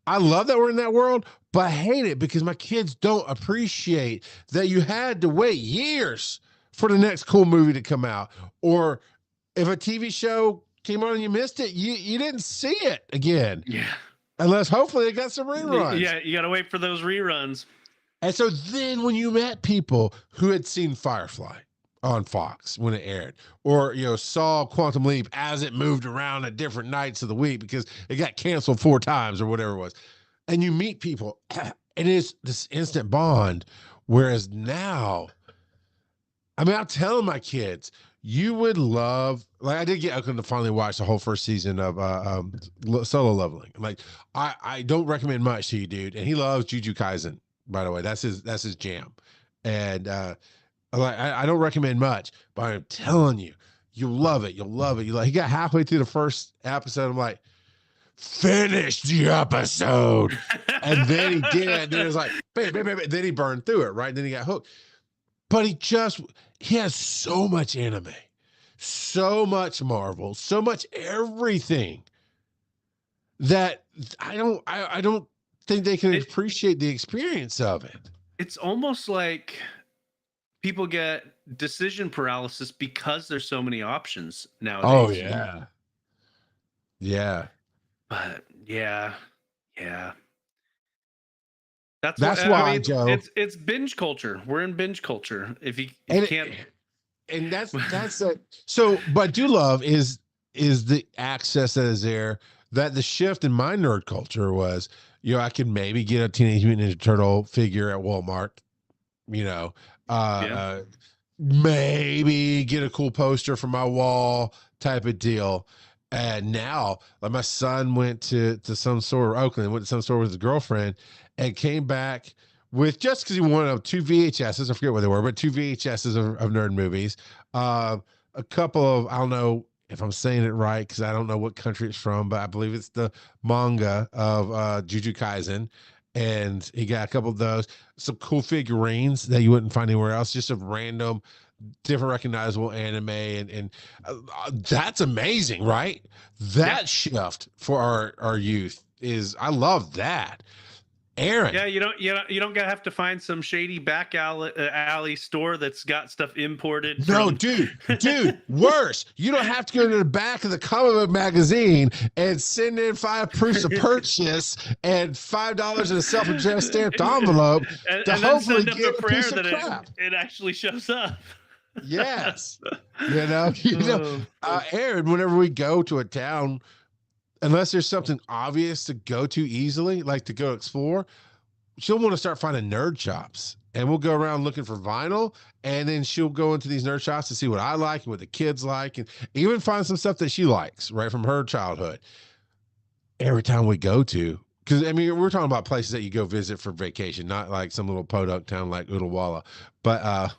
I love that we're in that world, but I hate it because my kids don't appreciate that you had to wait years for the next cool movie to come out. Or if a TV show came on and you missed it, you didn't see it again. Yeah. Unless hopefully it got some reruns. Yeah, you got to wait for those reruns. And so then when you met people who had seen Firefly on Fox when it aired, or saw Quantum Leap as it moved around at different nights of the week because it got canceled 4 times or whatever it was, and you meet people, and it's this instant bond. Whereas now, I mean, I'm telling my kids, you would love, like, I did get Oakland to finally watch the whole first season of Solo Leveling. Like, I don't recommend much to you, dude. And he loves Jujutsu Kaisen, by the way. That's his jam. And I don't recommend much, but I'm telling you, you'll love it. You'll love it. He got halfway through the first episode. I'm like, finish the episode. And then he did. And then it was like, bam, bam, bam, bam. Then he burned through it, right? And then he got hooked. But he has so much anime, so much Marvel, so much everything that I don't think they can appreciate the experience of it. It's almost like people get decision paralysis because there's so many options nowadays. Oh yeah. Yeah. But yeah. That's why, I mean, Joe. It's binge culture. We're in binge culture. If you can't, and that's it. So, but I do love is the access that is there. That the shift in my nerd culture was, I could maybe get a Teenage Mutant Ninja Turtle figure at Walmart. Maybe get a cool poster for my wall type of deal. And now, like, my son went to some store, Oakland, went to some store with his girlfriend and came back with, just because he wanted 2 VHSs, I forget what they were, but 2 VHSs of nerd movies. A couple of, I don't know if I'm saying it right because I don't know what country it's from, but I believe it's the manga of Jujutsu Kaisen. And he got a couple of those, some cool figurines that you wouldn't find anywhere else, just of random, different recognizable anime. And that's amazing, right? That shift for our youth I love that. Aaron. Yeah, you don't gotta have to find some shady back alley store that's got stuff imported. No, from... dude, worse. You don't have to go to the back of the comic book magazine and send in 5 proofs of purchase and $5 in a self-addressed stamped envelope and to then hopefully send up get the a prayer piece of that crap. it actually shows up. Yes. Aaron, whenever we go to a town, unless there's something obvious to go to easily, like to go explore, she'll want to start finding nerd shops, and we'll go around looking for vinyl, and then she'll go into these nerd shops to see what I like and what the kids like, and even find some stuff that she likes right from her childhood. Every time we go to, because I mean, we're talking about places that you go visit for vacation, not like some little podunk town like Uddlawalla. But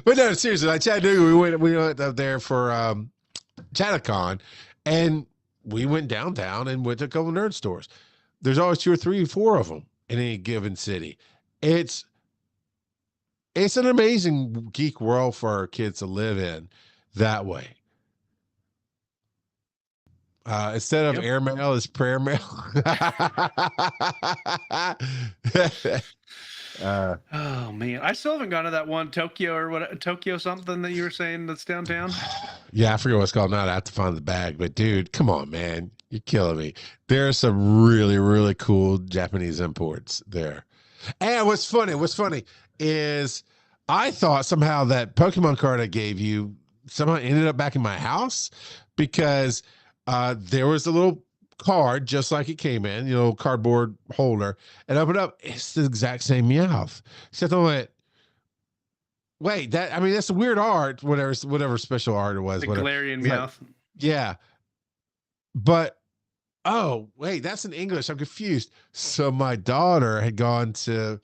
but no, seriously, like Chattanooga, we went up there for Chattacon, and we went downtown and went to a couple nerd stores. There's always 2 or 3 or 4 of them in any given city. It's an amazing geek world for our kids to live in that way. Instead of airmail, it's prayer mail. Oh man, I still haven't gone to that one Tokyo something that you were saying that's downtown. Yeah, I forget what it's called now. I have to find the bag, but dude, come on, man, you're killing me. There are some really, really cool Japanese imports there. And what's funny is I thought somehow that Pokemon card I gave you somehow ended up back in my house because there was a little card just like it came in, cardboard holder, and open up, it's the exact same Meowth. Except I went, wait, that's weird art, whatever special art it was. The whatever. Galarian Meowth. Like, yeah. But oh, wait, that's in English. I'm confused. So my daughter had gone to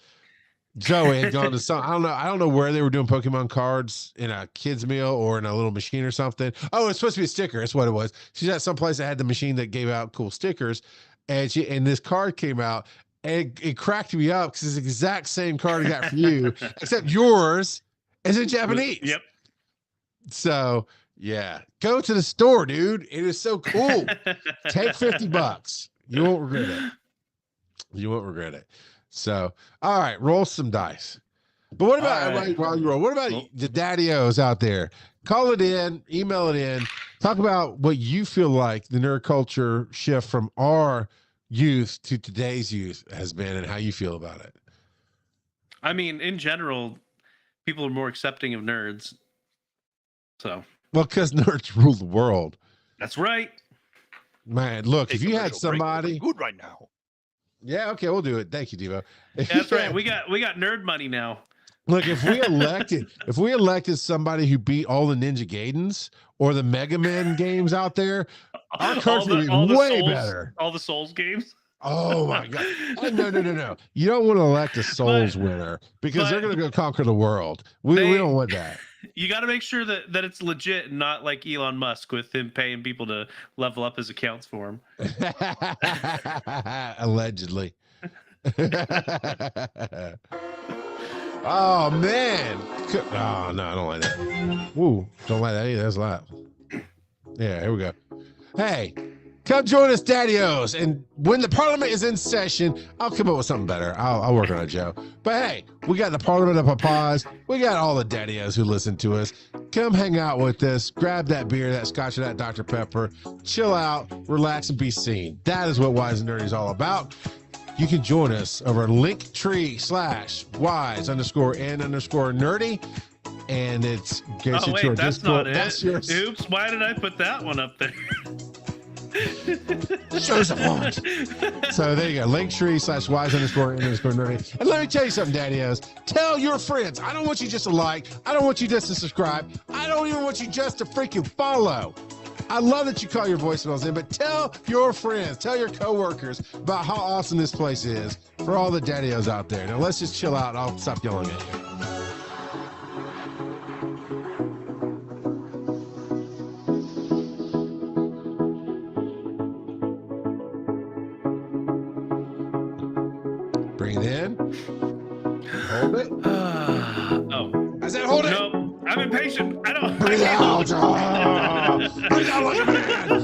Zoe had gone to some, I don't know where they were doing Pokemon cards in a kid's meal or in a little machine or something. Oh, it's supposed to be a sticker. That's what it was. She's at some place that had the machine that gave out cool stickers. And this card came out, and it cracked me up because it's the exact same card I got for you, except yours is in Japanese. Yep. So yeah, go to the store, dude. It is so cool. Take $50. You won't regret it. You won't regret it. So, all right, roll some dice. But what about while you roll? What about the daddy-os out there? Call it in, email it in. Talk about what you feel like the nerd culture shift from our youth to today's youth has been, and how you feel about it. I mean, in general, people are more accepting of nerds. So, well, because nerds rule the world. That's right, man. Look, if you had somebody good right now. Yeah, okay, we'll do it. Thank you, Devo. That's right. We got nerd money now. Look, if we elected somebody who beat all the Ninja Gaidens or the Mega Man games out there, our country would be way better. All the Souls games. Oh my God! Oh, no! You don't want to elect a Souls winner because they're going to go conquer the world. We don't want that. You got to make sure that it's legit and not like Elon Musk with him paying people to level up his accounts for him. Allegedly. Oh man! Oh no, I don't like that. Woo! Don't like that either. That's loud. Yeah, here we go. Hey. Come join us, daddy-os, and when the parliament is in session, I'll come up with something better. I'll work on it, Joe. But hey, we got the parliament of papas. We got all the daddy-os who listen to us. Come hang out with us. Grab that beer, that scotch, or that Dr. Pepper. Chill out, relax, and be seen. That is what Wise and Nerdy is all about. You can join us over linktree/wise_n_nerdy. And it's gets you to our that's Discord. Not it. That's yours. Oops, why did I put that one up there? Shows the point. So there you go. Linktree/wise_n_nerdy. And let me tell you something, daddy-os. Tell your friends. I don't want you just to like. I don't want you just to subscribe. I don't even want you just to freaking follow. I love that you call your voicemails in, but tell your friends, tell your coworkers about how awesome this place is for all the daddy-os out there. Now let's just chill out and I'll stop yelling at you. Breathe in. Hold it. Oh. I said hold it. No, I'm impatient. I don't. Breathe out. Breathe out like a man.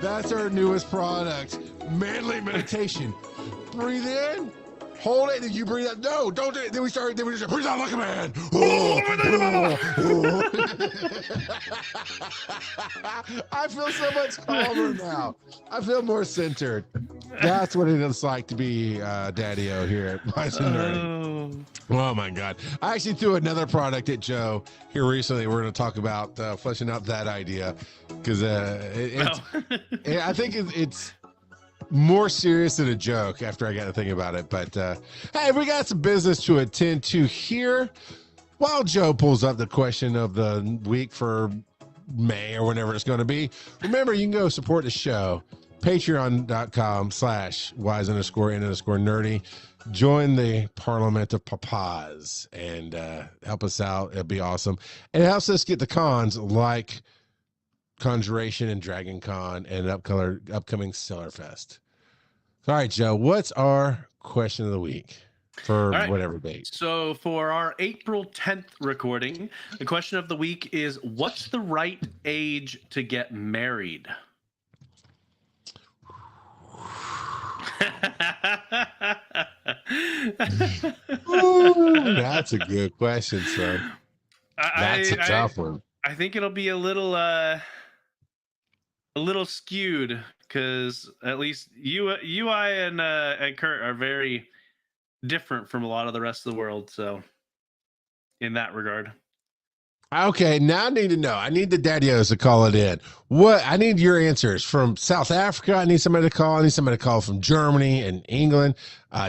That's our newest product. Manly meditation. Breathe in. Hold it. Did you breathe out? No, don't do it. Then we just breathe out like a man. I feel so much calmer now. I feel more centered. That's what it is like to be Daddy-O here at Wise and Nerdy. Oh my God. I actually threw another product at Joe here recently. We're going to talk about fleshing out that idea because I think it's more serious than a joke after I got to think about it. But hey, we got some business to attend to here. While Joe pulls up the question of the week for May or whenever it's going to be, remember you can go support the show. Patreon.com/wise_n_nerdy. Join the Parliament of Papas and help us out. It'll be awesome. And it helps us get the cons like Conjuration and Dragon Con and upcoming Stellar Fest. All right, Joe, what's our question of the week for whatever date? So for our April 10th recording, the question of the week is, what's the right age to get married? Ooh, that's a good question, son. That's a tough one. I think it'll be a little skewed because at least I and Kurt are very different from a lot of the rest of the world. So in that regard. Okay, now I need to know. I need the Daddy-O's to call it in. I need your answers from South Africa. I need somebody to call. I need somebody to call from Germany and England,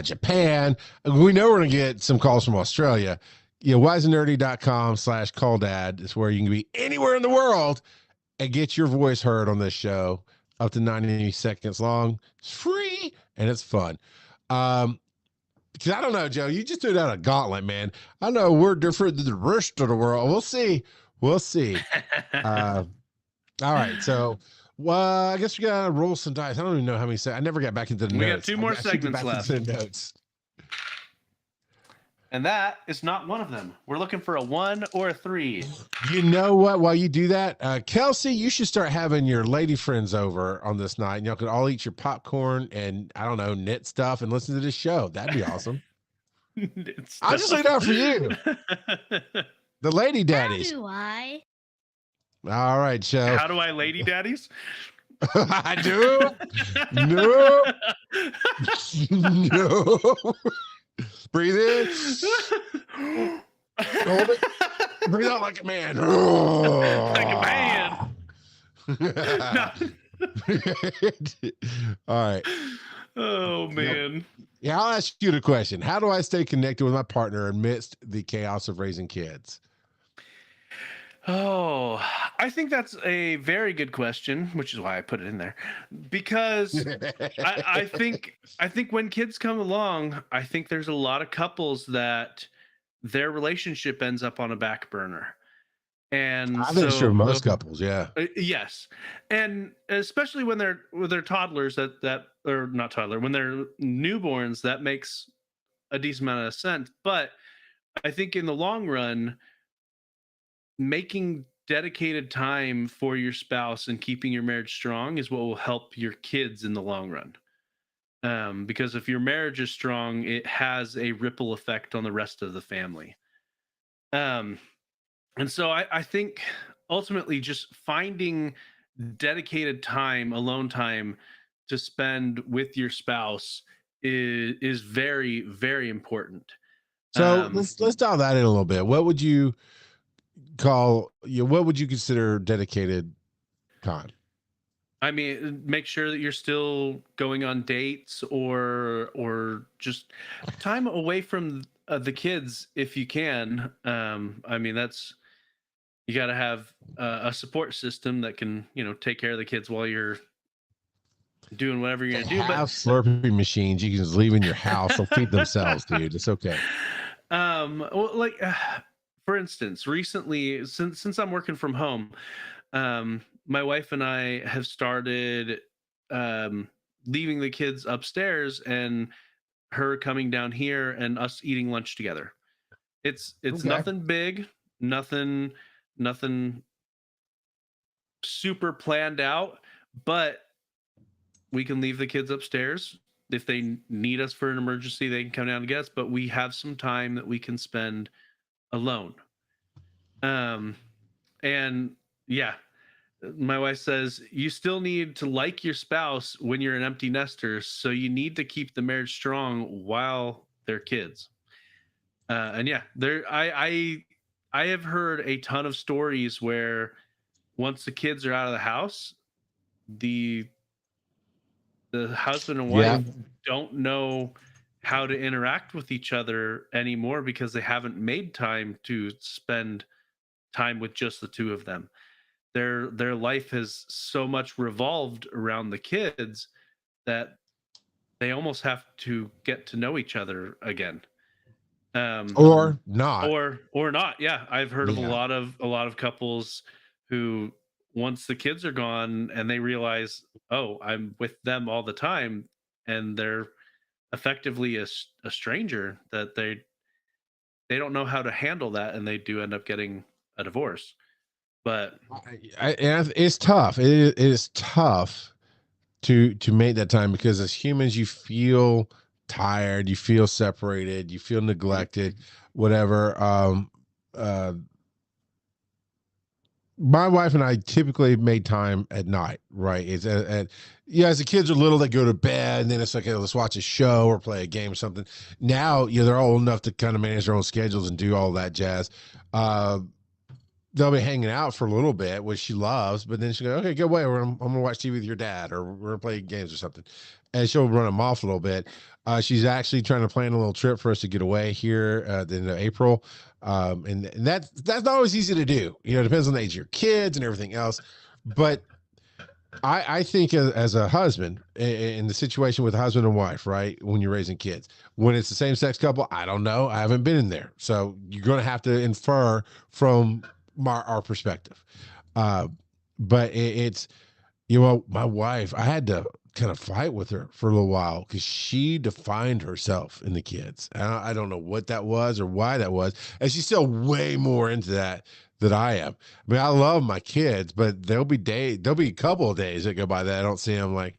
Japan. We know we're going to get some calls from Australia. wiseandnerdy.com/calldad is where you can be anywhere in the world and get your voice heard on this show up to 90 seconds long. It's free and it's fun. Because I don't know, Joe, you just threw down a gauntlet, man. I know we're different than the rest of the world. We'll see. All right. So, I guess we got to roll some dice. I don't even know how many. I never got back into the notes. We got two more segments left. Notes. And that is not one of them. We're looking for a 1 or a 3. You know what? While you do that, Kelsey, you should start having your lady friends over on this night, and y'all can all eat your popcorn and, I don't know, knit stuff and listen to this show. That'd be awesome. I'll just lay down for you. The lady daddies. How do I? All right, Joe. How do I lady daddies? I do. No. No. Breathe in. Hold it. Breathe out like a man. Like a man. All right. Oh, man. Yeah, I'll ask you the question. How do I stay connected with my partner amidst the chaos of raising kids? Oh, I think that's a very good question, which is why I put it in there. Because I think when kids come along, I think there's a lot of couples that their relationship ends up on a back burner. And I think it's true most couples, yeah. Yes. And especially when they're toddlers that or not toddler, when they're newborns, that makes a decent amount of sense. But I think in the long run, making dedicated time for your spouse and keeping your marriage strong is what will help your kids in the long run. Because if your marriage is strong, it has a ripple effect on the rest of the family. And so I think ultimately just finding dedicated time, alone time to spend with your spouse is very, very important. So let's dial that in a little bit. What would you what would you consider dedicated time? I mean, make sure that you're still going on dates or just time away from the kids if you can. I mean, you got to have a support system that can, take care of the kids while you're doing whatever you're going to do. Have Slurpee machines you can just leave in your house. They'll feed themselves, dude. It's okay. Well, like, for instance, recently, since I'm working from home, my wife and I have started leaving the kids upstairs and her coming down here and us eating lunch together. It's okay. Nothing big, nothing super planned out, but we can leave the kids upstairs. If they need us for an emergency, they can come down and get us, but we have some time that we can spend alone. And yeah, my wife says you still need to like your spouse when you're an empty nester, so you need to keep the marriage strong while they're kids. And yeah, I have heard a ton of stories where once the kids are out of the house, the husband and wife don't know how to interact with each other anymore because they haven't made time to spend time with just the two of them. Their life has so much revolved around the kids that they almost have to get to know each other again. Or not. Or not. Yeah, I've heard of a lot of couples who, once the kids are gone and they realize, oh, I'm with them all the time, and they're effectively a stranger, that they don't know how to handle that, and they do end up getting a divorce. But it's tough. It is tough to make that time, because as humans, you feel tired, you feel separated, you feel neglected, whatever. My wife and I typically made time at night, right? It's as the kids are little, they go to bed, and then it's like, hey, let's watch a show or play a game or something. Now, they're all old enough to kind of manage their own schedules and do all that jazz. They'll be hanging out for a little bit, which she loves, but then she'll go, okay, go away. I'm going to watch TV with your dad, or we're going to play games or something. And she'll run them off a little bit. She's actually trying to plan a little trip for us to get away here in April. And that's not always easy to do. It depends on the age of your kids and everything else. But I think as a husband, in the situation with husband and wife, right, when you're raising kids, when it's the same sex couple, I don't know. I haven't been in there. So you're going to have to infer from our perspective. But it's, my wife, I had to kind of fight with her for a little while because she defined herself in the kids. I don't know what that was or why that was. And she's still way more into that than I am. I mean, I love my kids, but there'll be a couple of days that go by that I don't see them, like,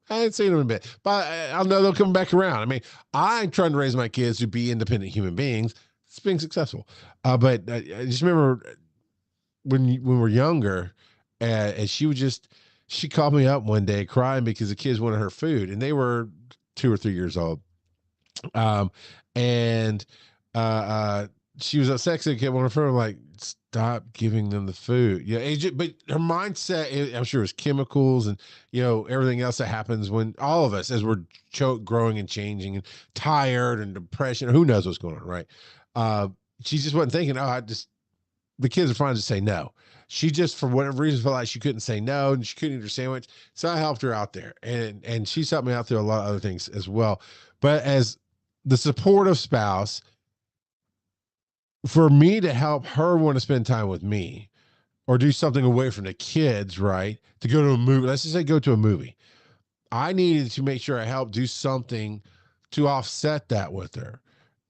I ain't seen them in a bit, but I'll know they'll come back around. I mean, I'm trying to raise my kids to be independent human beings. It's being successful. But I just remember when we're younger, and she called me up one day crying because the kids wanted her food, and they were 2 or 3 years old. And she was upset because they kept on her phone. I'm like, stop giving them the food. But her mindset, I'm sure, is chemicals and everything else that happens when all of us, as we're growing and changing and tired and depression, who knows what's going on, right? She just wasn't thinking, the kids are fine to say no. She just, for whatever reason, felt like she couldn't say no, and she couldn't eat her sandwich. So I helped her out there, and she's helped me out through a lot of other things as well. But as the supportive spouse, for me to help her want to spend time with me or do something away from the kids, right? To go to a movie, let's just say go to a movie. I needed to make sure I helped do something to offset that with her.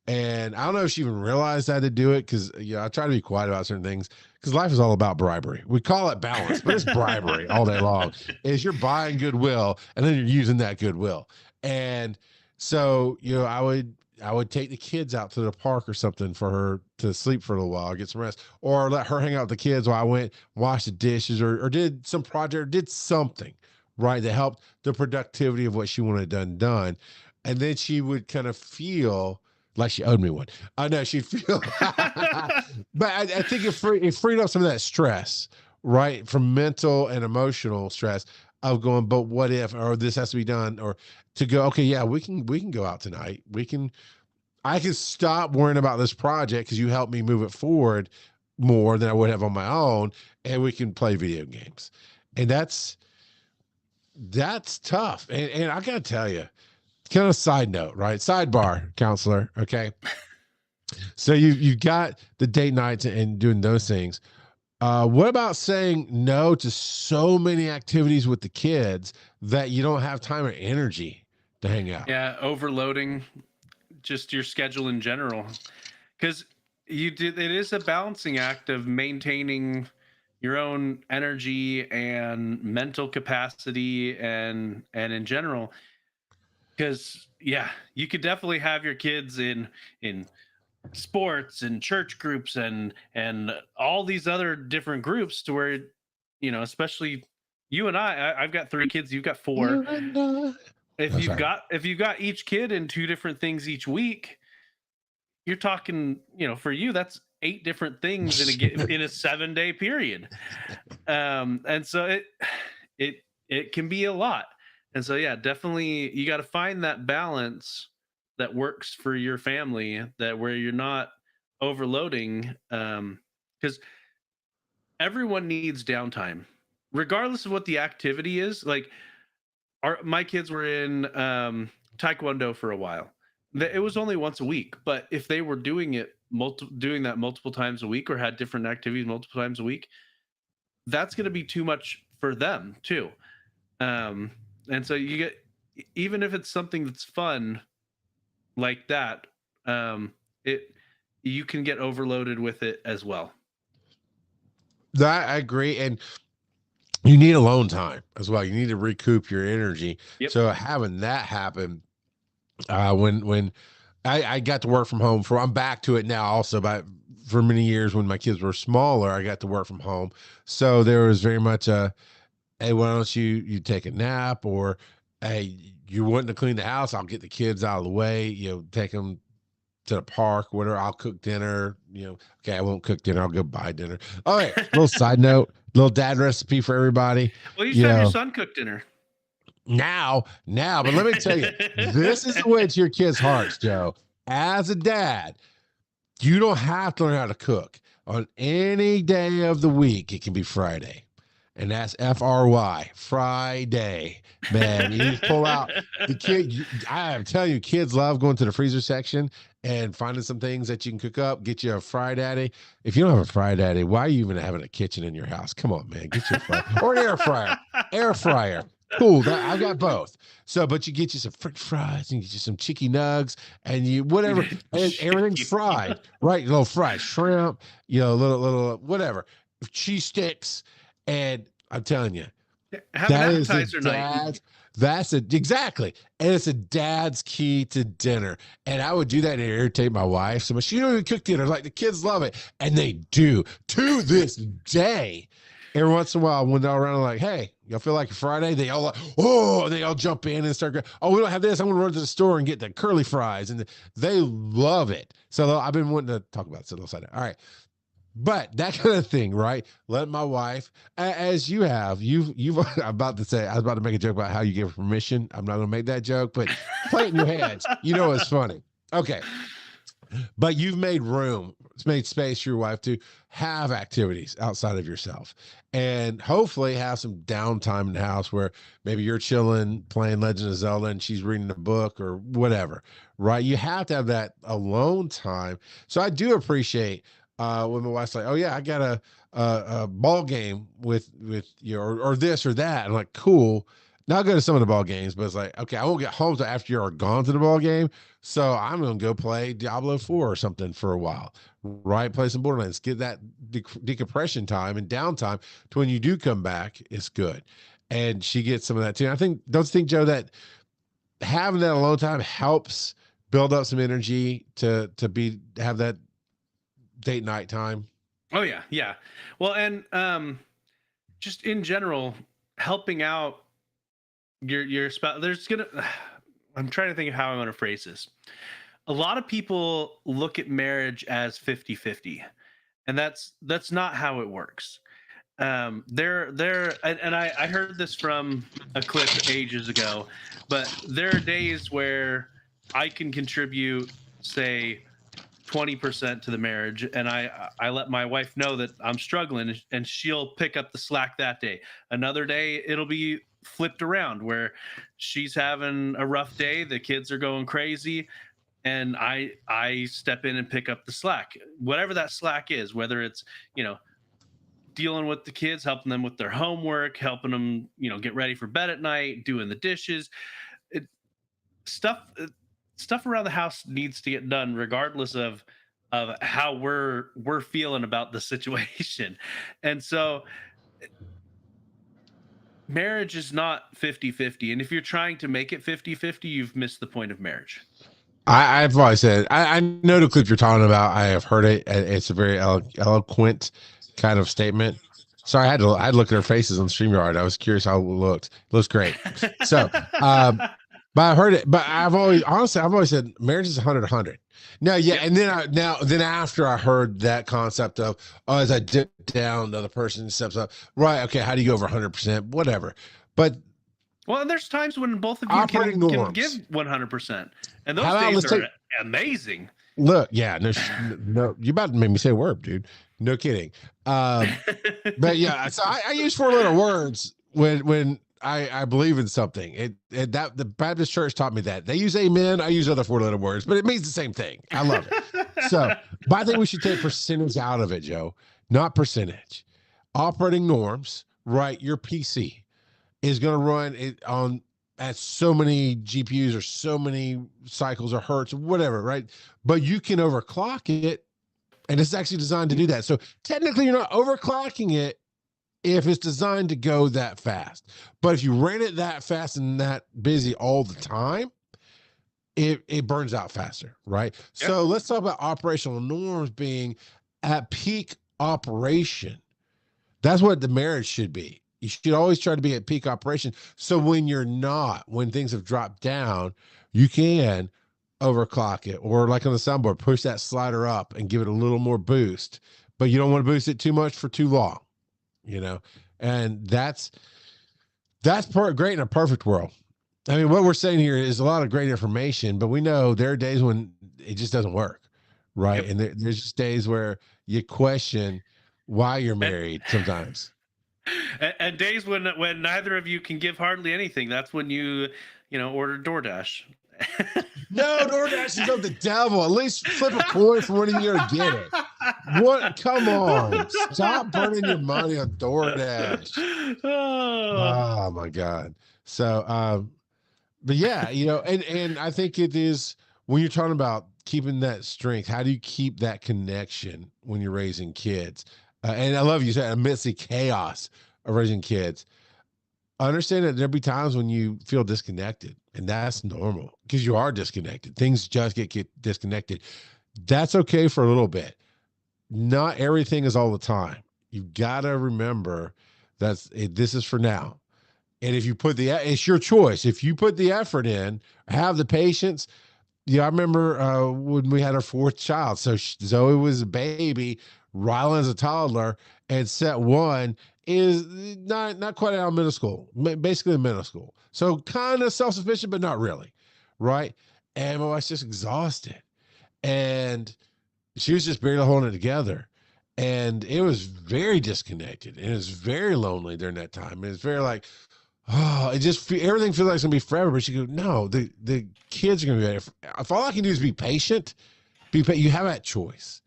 And I don't know if she even realized I had to do it, because I try to be quiet about certain things, because life is all about bribery. We call it balance, but it's bribery all day long. Is you're buying goodwill, and then you're using that goodwill. And so, I would take the kids out to the park or something for her to sleep for a little while, get some rest, or let her hang out with the kids while I went washed the dishes or did some project or did something, right, that helped the productivity of what she wanted done. And then she would kind of feel like she owed me one. I know she'd feel, but I think it freed up some of that stress, right? From mental and emotional stress of going, but what if, or this has to be done, or to go, okay, yeah, we can go out tonight. I can stop worrying about this project because you helped me move it forward more than I would have on my own. And we can play video games. And that's tough. And I got to tell you, kind of side note, right? Sidebar, counselor. Okay. So you got the date nights and doing those things. What about saying no to so many activities with the kids that you don't have time or energy to hang out? Yeah, overloading just your schedule in general, because it is a balancing act of maintaining your own energy and mental capacity and in general, because yeah, you could definitely have your kids in sports and church groups and all these other different groups to where, especially you and I've got 3 kids, you've got 4. You and I. if Oh, you've sorry. got if you've got each kid in 2 different things each week, you're talking, for you, that's 8 different things in a 7-day period. And so it it can be a lot. And so yeah, definitely you got to find that balance that works for your family, that where you're not overloading, because everyone needs downtime regardless of what the activity is. Like my kids were in taekwondo for a while. It was only once a week, but if they were doing that multiple times a week, or had different activities multiple times a week, that's going to be too much for them too. um and so you get, even if it's something that's fun like that, it you can get overloaded with it as well. That I agree, and you need alone time as well. You need to recoup your energy. Yep. So having that happen, when I got to work from home I'm back to it now also, but for many years when my kids were smaller, I got to work from home. So there was very much a, hey, why don't you take a nap, or hey, you wanting to clean the house? I'll get the kids out of the way, take them to the park, whatever. I'll cook dinner, okay, I won't cook dinner. I'll go buy dinner. All right. Little side note, little dad recipe for everybody. Well, you should have your son cook dinner. Now, but let me tell you, this is the way to your kids' hearts, Joe. As a dad, you don't have to learn how to cook on any day of the week. It can be Friday. And that's FRY, Friday. Man, you just pull out the kid. I'm telling you, kids love going to the freezer section and finding some things that you can cook up. Get you a Fry Daddy. If you don't have a Fry Daddy, why are you even having a kitchen in your house? Come on, man. Get you a fry or an air fryer. Air fryer. Cool. I've got both. So, but you get you some French fries and you get you some chicken nugs and you whatever, and everything's fried, right? Little fried shrimp, little whatever, cheese sticks. And I'm telling you, have that an is appetizer a night. dad's, exactly. And it's a dad's key to dinner. And I would do that and irritate my wife so much. She don't even cook dinner. Like, the kids love it. And they do to this day. Every once in a while, when they're around, like, hey, y'all feel like Friday? They all they all jump in and start going, oh, we don't have this. I'm going to run to the store and get the curly fries. And they love it. So I've been wanting to talk about it. So all right. But that kind of thing, right? Let my wife, as you have, you've I'm about to say, I was about to make a joke about how you give her permission. I'm not going to make that joke, but play it in your heads. It's funny. Okay. But you've made room, it's made space for your wife to have activities outside of yourself, and hopefully have some downtime in the house where maybe you're chilling, playing Legend of Zelda, and she's reading a book or whatever, right? You have to have that alone time. So I do appreciate when my wife's like, oh yeah, I got a ball game with you, or this or that. I'm like, cool. Now I'll go to some of the ball games, but it's like, okay, I won't get home till after you're gone to the ball game. So I'm going to go play Diablo 4 or something for a while, right? Play some Borderlands, get that decompression time and downtime to when you do come back. It's good. And she gets some of that too. I think, don't you think, Joe, that having that alone time helps build up some energy to have that date night time? Oh yeah. Yeah. Well, and just in general, helping out your spouse, I'm trying to think of how I want to phrase this. A lot of people look at marriage as 50-50, and that's not how it works. And I heard this from a clip ages ago, but there are days where I can contribute, say, 20% to the marriage, and I let my wife know that I'm struggling, and she'll pick up the slack that day. Another day it'll be flipped around where she's having a rough day, the kids are going crazy, and I step in and pick up the slack, whatever that slack is, whether it's dealing with the kids, helping them with their homework, helping them get ready for bed at night, doing the dishes. Stuff around the house needs to get done regardless of of how we're feeling about the situation. And so marriage is not 50-50. And if you're trying to make it 50-50, you've missed the point of marriage. I've always said, I know the clip you're talking about. I have heard it. It's a very eloquent kind of statement. Sorry, I had to look at their faces on StreamYard. I was curious how it looked. It looks great. So, but I heard it. But I've always said marriage is 100-100. No, yeah, and then after I heard that concept of as I dip down, the other person steps up. Right? Okay, how do you go over 100%? Whatever. But well, and there's times when both of you can give 100%, and those days are amazing. Look, yeah, no, you about to make me say a word, dude. No kidding. But yeah, so I use 4-letter words when I believe in something. That the Baptist church taught me that. They use amen. I use other 4-letter words, but it means the same thing. I love it. So, but I think we should take percentage out of it, Joe. Not percentage. Operating norms, right? Your PC is going to run it on at so many GPUs or so many cycles or hertz, whatever, right? But you can overclock it, and it's actually designed to do that. So technically, you're not overclocking it if it's designed to go that fast. But if you ran it that fast and that busy all the time, it burns out faster, right? Yep. So let's talk about operational norms being at peak operation. That's what the marriage should be. You should always try to be at peak operation. So when you're not, when things have dropped down, you can overclock it, or like on the soundboard, push that slider up and give it a little more boost, but you don't want to boost it too much for too long, and that's great in a perfect world. I mean, what we're saying here is a lot of great information, but we know there are days when it just doesn't work, right? Yep. And there's just days where you question why you're married sometimes. And days when neither of you can give hardly anything. That's when you order DoorDash. No, DoorDash is of the devil. At least flip a coin for one of you to get it. What? Come on. Stop burning your money on DoorDash. Oh my God. So, but yeah, and I think it is when you're talking about keeping that strength, how do you keep that connection when you're raising kids? And I love you said amidst the chaos of raising kids. Understand that there'll be times when you feel disconnected, and that's normal because you are disconnected. Things just get disconnected. That's okay for a little bit. Not everything is all the time. You've got to remember this is for now. And if you it's your choice. If you put the effort in, have the patience. Yeah, I remember when we had our 4th child. So Zoe was a baby, Rylan's a toddler, and set 1 is not quite out of middle school, basically in middle school. So kind of self-sufficient, but not really, right? And my wife's just exhausted. And she was just barely holding it together. And it was very disconnected. And it was very lonely during that time. And it's very like, everything feels like it's going to be forever. But she goes, no, the kids are going to be better. If all I can do is be patient, you have that choice.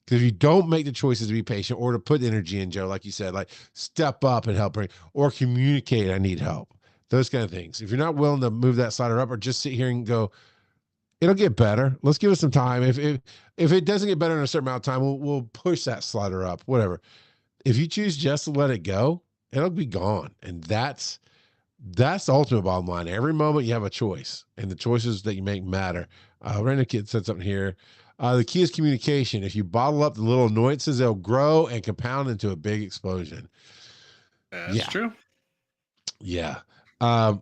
Because if you don't make the choices to be patient or to put energy in, Joe, like you said, like step up and help bring, or communicate, I need help. Those kind of things. If you're not willing to move that slider up or just sit here and go, it'll get better. Let's give it some time. If it doesn't get better in a certain amount of time, we'll push that slider up, whatever. If you choose just to let it go, it'll be gone. And that's the ultimate bottom line. Every moment you have a choice, and the choices that you make matter. Random Kid said something here. The key is communication. If you bottle up the little annoyances, they'll grow and compound into a big explosion. That's true. Yeah. God,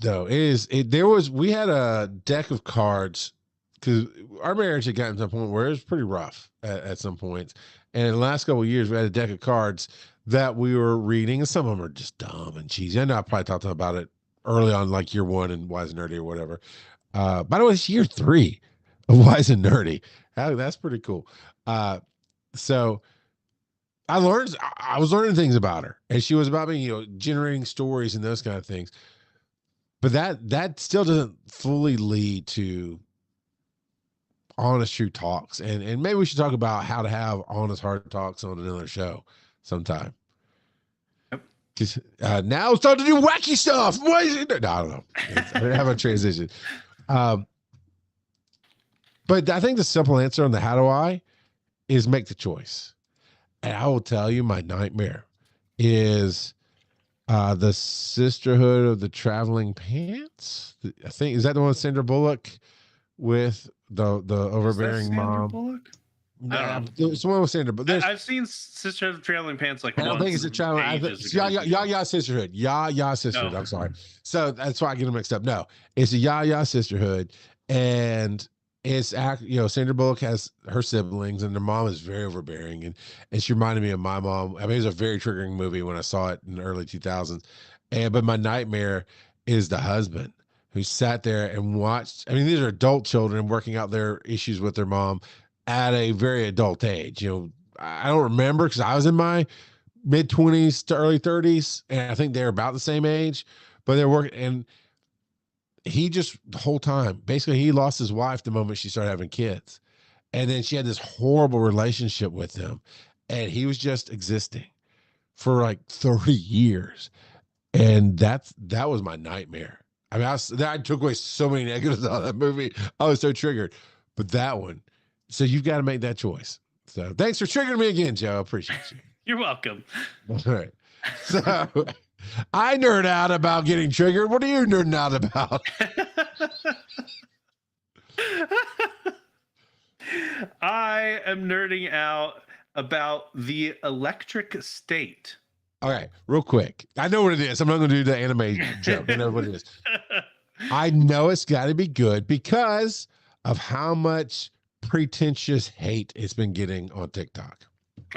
though, we had a deck of cards because our marriage had gotten to a point where it was pretty rough at some points. And in the last couple of years, we had a deck of cards that we were reading, and some of them are just dumb and cheesy. I know I probably talked about it early on, like year 1 and Wise and Nerdy or whatever. By the way, it's year 3 of Wise and Nerdy. That's pretty cool. So I was learning things about her, and she was about me, generating stories and those kind of things. But that still doesn't fully lead to honest, true talks. And maybe we should talk about how to have honest, hard talks on another show sometime. Because now it's time to do wacky stuff. What is it? No, I don't know. I didn't have a transition. But I think the simple answer on the how do I is make the choice. And I will tell you, my nightmare is the Sisterhood of the Traveling Pants. I think is that the one with Sandra Bullock with the overbearing mom. Bullock? Nah, it's the one with Sandra, but there's I've seen Sisterhood of Traveling Pants like I don't think it's a traveling. Yeah, Sisterhood. Yeah, Sisterhood. No. I'm sorry. So that's why I get them mixed up. No, it's a Yeah Sisterhood, and it's Sandra Bullock has her siblings, and their mom is very overbearing, and she reminded me of my mom. I mean, it was a very triggering movie when I saw it in the early 2000s, but my nightmare is the husband who sat there and watched. I mean, these are adult children working out their issues with their mom at a very adult age. I don't remember because I was in my mid 20s to early 30s, and I think they're about the same age, but they're working. And he just the whole time, basically, he lost his wife the moment she started having kids, and then she had this horrible relationship with him, and he was just existing for like 30 years, and that was my nightmare. I mean, I took away so many negatives out of that movie. I was so triggered, but that one. So you've got to make that choice. So thanks for triggering me again, Joe. I appreciate you. You're welcome. All right. So I nerd out about getting triggered. What are you nerding out about? I am nerding out about the electric state. All right, real quick. I know what it is. I'm not going to do the anime joke. I know what it is. I know it's got to be good because of how much pretentious hate it's been getting on TikTok.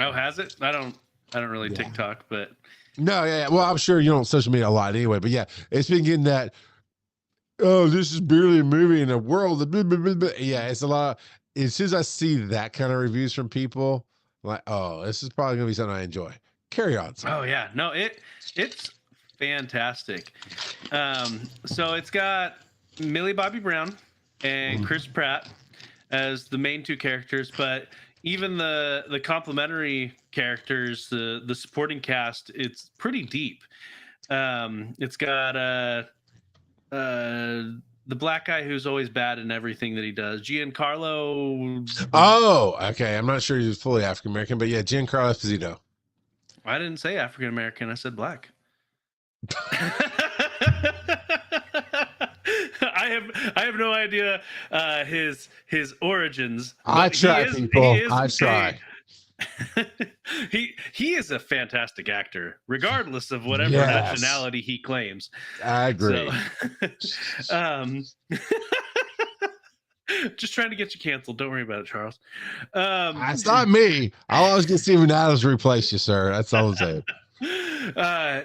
Oh, has it? I don't really TikTok, but no, yeah. Well, I'm sure you don't social media a lot anyway, but yeah, it's been getting that. Oh, this is barely a movie in a world. Blah, blah, blah, blah. Yeah, it's a lot. As soon as I see that kind of reviews from people, I'm like, oh, this is probably gonna be something I enjoy. Carry on. Son. Oh yeah, no, it's fantastic. So it's got Millie Bobby Brown and Chris Pratt as the main two characters, but even the complementary characters, the supporting cast, it's pretty deep. It's got the black guy who's always bad in everything that he does, Giancarlo. Oh, okay. I'm not sure he's fully African American, but yeah, Giancarlo Esposito. I didn't say African American. I said black. I have no idea his origins. I try, people. I try. He is a fantastic actor, regardless of whatever nationality he claims. I agree. So, just trying to get you canceled. Don't worry about it, Charles. It's not me. I'll always get Steven Adams replace you, sir. That's all I'm saying.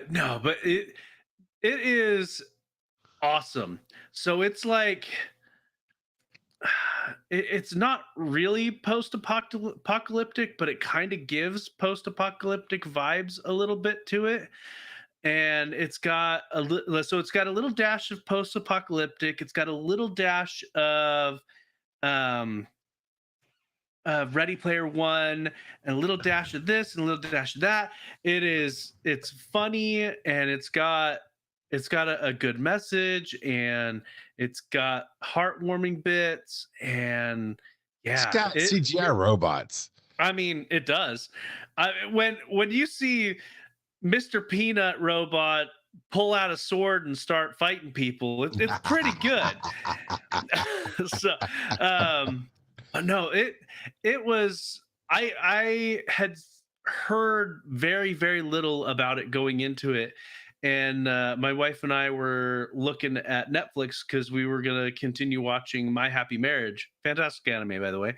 No, but it is awesome. So it's like it's not really post-apocalyptic, but it kind of gives post-apocalyptic vibes a little bit to it. And it's got a little dash of post-apocalyptic. It's got a little dash of Ready Player One, and a little dash of this and a little dash of that. It's funny, and it's got a good message, and it's got heartwarming bits, and yeah, it's got CGI robots. I mean, it does. When you see Mr. Peanut Robot pull out a sword and start fighting people, it's pretty good. So, no, it was. I had heard very, very little about it going into it. And my wife and I were looking at Netflix because we were going to continue watching My Happy Marriage. Fantastic anime, by the way.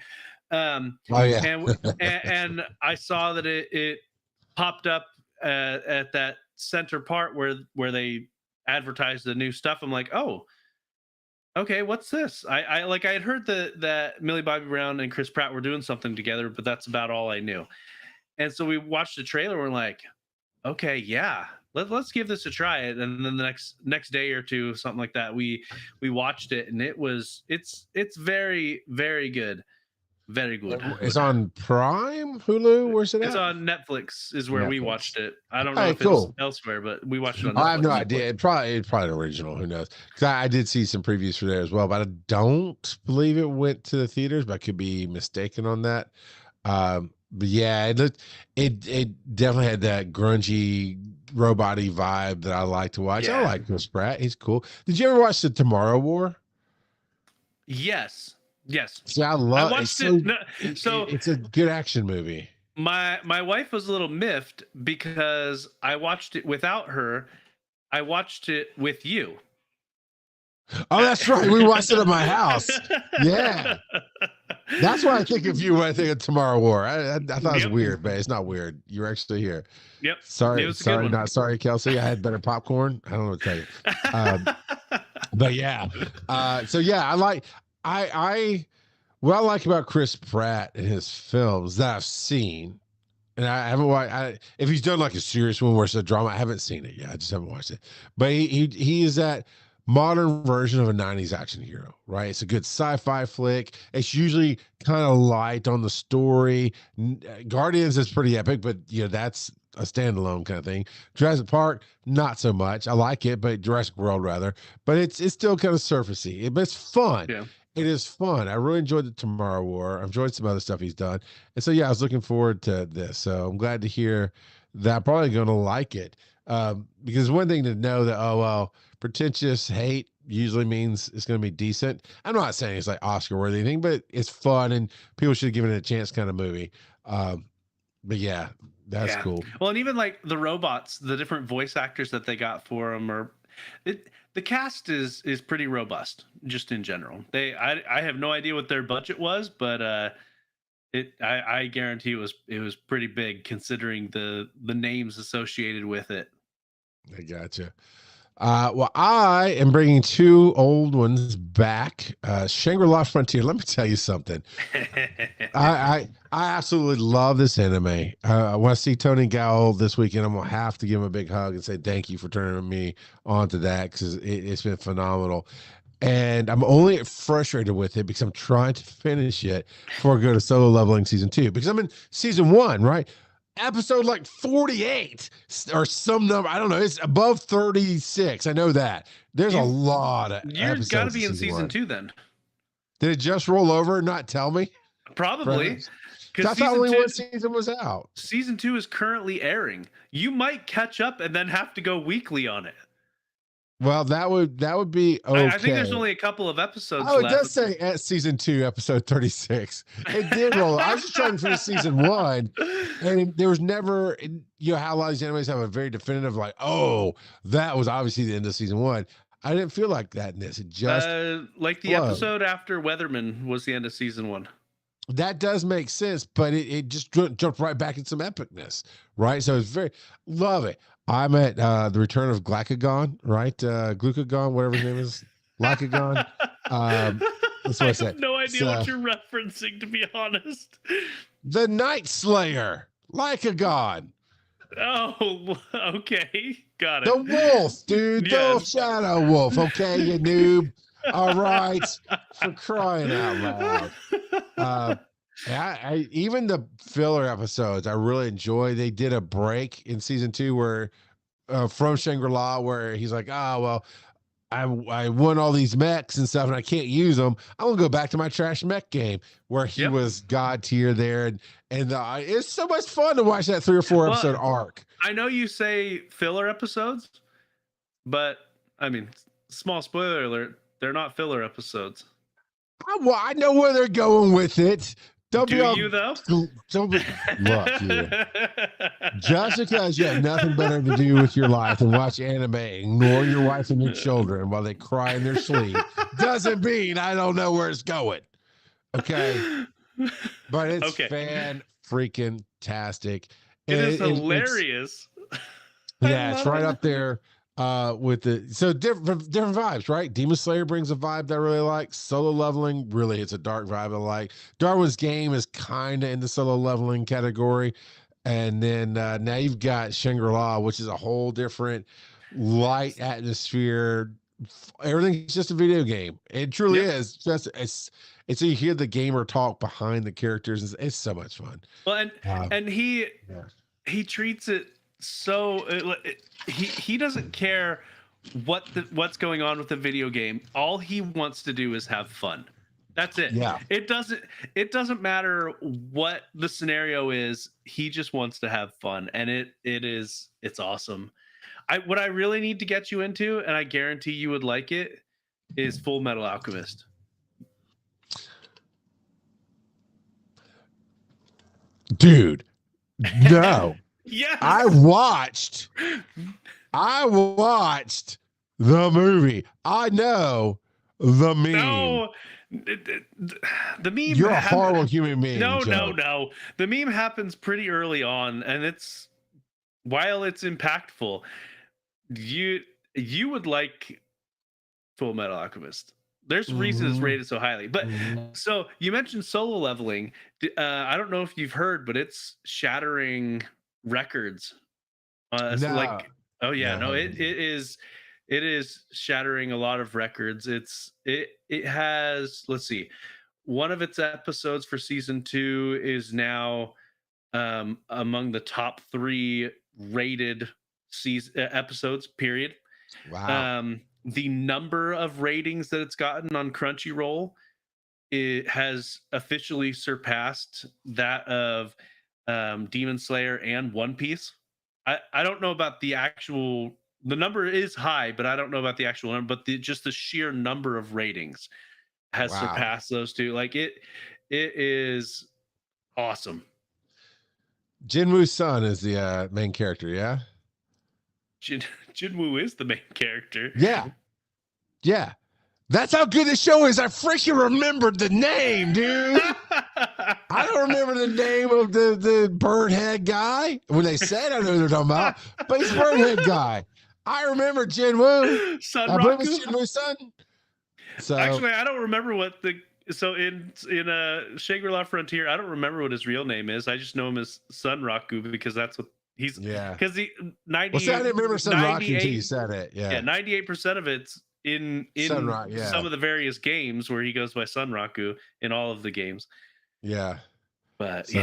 Oh, yeah. And I saw that it popped up at that center part where they advertised the new stuff. I'm like, oh, okay, what's this? I had heard that Millie Bobby Brown and Chris Pratt were doing something together, but that's about all I knew. And so we watched the trailer. We're like, okay, yeah. Let's give this a try. And then the next day or two, something like that, we watched it, and it's very, very good. Very good. It's on Prime, Hulu. Where's it at? It's on Netflix. Is where we Netflix. watched it. I don't know Hey, if cool. it's elsewhere, but we watched it on Netflix. I have no idea. It's probably an original. Who knows? Because I did see some previews for there as well, but I don't believe it went to the theaters. But I could be mistaken on that. But yeah, it definitely had that grungy, robot-y vibe that I like to watch. I Yeah. like Chris Pratt. He's cool. Did you ever watch the Tomorrow War? Yes. See, I watched it. So it's a good action movie. My wife was a little miffed because I watched it without her. I watched it with you. Oh, that's right. We watched it at my house. Yeah. That's why I think of you when I think of Tomorrow War. I thought it was weird, but it's not weird. You're actually here. Yep. Sorry, not sorry, Kelsey. I had better popcorn. I don't know what to tell you. But yeah. So yeah, what I like about Chris Pratt and his films that I've seen, and I haven't watched. If he's done like a serious one where it's a drama, I haven't seen it yet. I just haven't watched it. But he is that modern version of a 90s action hero, right? It's a good sci-fi flick. It's usually kind of light on the story. Guardians is pretty epic, but that's a standalone kind of thing. Jurassic Park, not so much. I like it, but Jurassic World rather. But it's still kind of surfacey. But it's fun. Yeah. It is fun. I really enjoyed the Tomorrow War. I've enjoyed some other stuff he's done. And so, yeah, I was looking forward to this. So I'm glad to hear that I'm probably going to like it. Because one thing to know that, pretentious hate usually means it's going to be decent. I'm not saying it's like Oscar worthy thing, but it's fun and people should give it a chance kind of movie. But yeah, that's cool. Well, and even like the robots, the different voice actors that they got for them the cast is pretty robust just in general. I have no idea what their budget was, but I guarantee it was pretty big considering the names associated with it. I gotcha. Well, I am bringing two old ones back. Shangri-La Frontier. Let me tell you something. I absolutely love this anime. When I see Tony Gowell this weekend, I'm gonna have to give him a big hug and say thank you for turning me on to that because it's been phenomenal. And I'm only frustrated with it because I'm trying to finish it before I go to Solo Leveling season 2 because I'm in season 1, right? Episode like 48 or some number. I don't know. It's above 36. I know that. There's a lot of You've got to be in season 2 then. Did it just roll over and not tell me? Probably. Because that's only one season was out. Season 2 is currently airing. You might catch up and then have to go weekly on it. Well, that would be okay. I think there's only a couple of episodes left. Oh, it does say at season 2, episode 36. It did roll. I was just trying to finish season 1, and there was never, how a lot of these animes have a very definitive, like, oh, that was obviously the end of season 1. I didn't feel like that in this. It just like the episode after Weatherman was the end of season 1. That does make sense, but it just jumped right back in some epicness, right? So it's love it. I'm at the return of Glycagon, right? Glucagon, whatever his name is. Lycagon. That's what I said. have no idea what you're referencing, to be honest. The Night Slayer, Lycagon. Oh, okay. Got it. The wolf, dude. Yes. The shadow wolf, okay, you noob. All right. For crying out loud. Even the filler episodes I really enjoy. They did a break in season 2 where from Shangri-La where he's like, well, I won all these mechs and stuff and I can't use them. I'm gonna go back to my trash mech game where he was god tier there, and it's so much fun to watch that 3 or 4 episode arc. I know you say filler episodes, but I mean, small spoiler alert, they're not filler episodes. Well, I know where they're going with it. Look, you. Just because you have nothing better to do with your life than watch anime, ignore your wife and your children while they cry in their sleep, doesn't mean I don't know where it's going. Okay? But it's fan-freaking-tastic. It is hilarious. It's right up there with different vibes, right? Demon Slayer brings a vibe that I really like. Solo Leveling, really, it's a dark vibe I like. Darwin's Game is kind of in the Solo Leveling category. And then now you've got Shangri-La, which is a whole different light atmosphere, everything's just a video game. It truly Yep. is. Just it's you hear the gamer talk behind the characters. It's so much fun. Well, and he Yeah. he treats it so he doesn't care what's going on with the video game. All he wants to do is have fun. That's it. Yeah. It doesn't matter what the scenario is. He just wants to have fun, and it's awesome. What I really need to get you into, and I guarantee you would like it, is Full Metal Alchemist. Dude, no. Yes. I watched the movie. I know the meme. No, the meme. You're a horrible human being. No, Joe. no. The meme happens pretty early on, and while it's impactful, you would like Full Metal Alchemist. There's a reason it's rated so highly. But so you mentioned solo leveling. I don't know if you've heard, but it's shattering records. So like, oh yeah, no, it is shattering a lot of records. It has, let's see, one of its episodes for season 2 is now among the top 3 rated episodes, period. Wow. The number of ratings that it's gotten on Crunchyroll, it has officially surpassed that of Demon Slayer and One Piece. I don't know about the number is high, but I don't know about the actual number, but just the sheer number of ratings has surpassed those two. Like it is awesome. Jinwoo's son is the main character, yeah? Jinwoo is the main character. Yeah. That's how good the show is. I freaking remembered the name, dude. I don't remember the name of the bird head guy. When they said, I know who they're talking about, but he's bird head guy. I remember Jinwoo. I believe it's Jinwoo's son. So actually, I don't remember what in Shangri-La Frontier, I don't remember what his real name is. I just know him as Sun Raku because that's what he's. Yeah. Because he 98. Well, see, I didn't remember Sun Raku until you said it. Yeah. 98% of it's in some of the various games where he goes by Sun Raku in all of the games. Yeah. But so,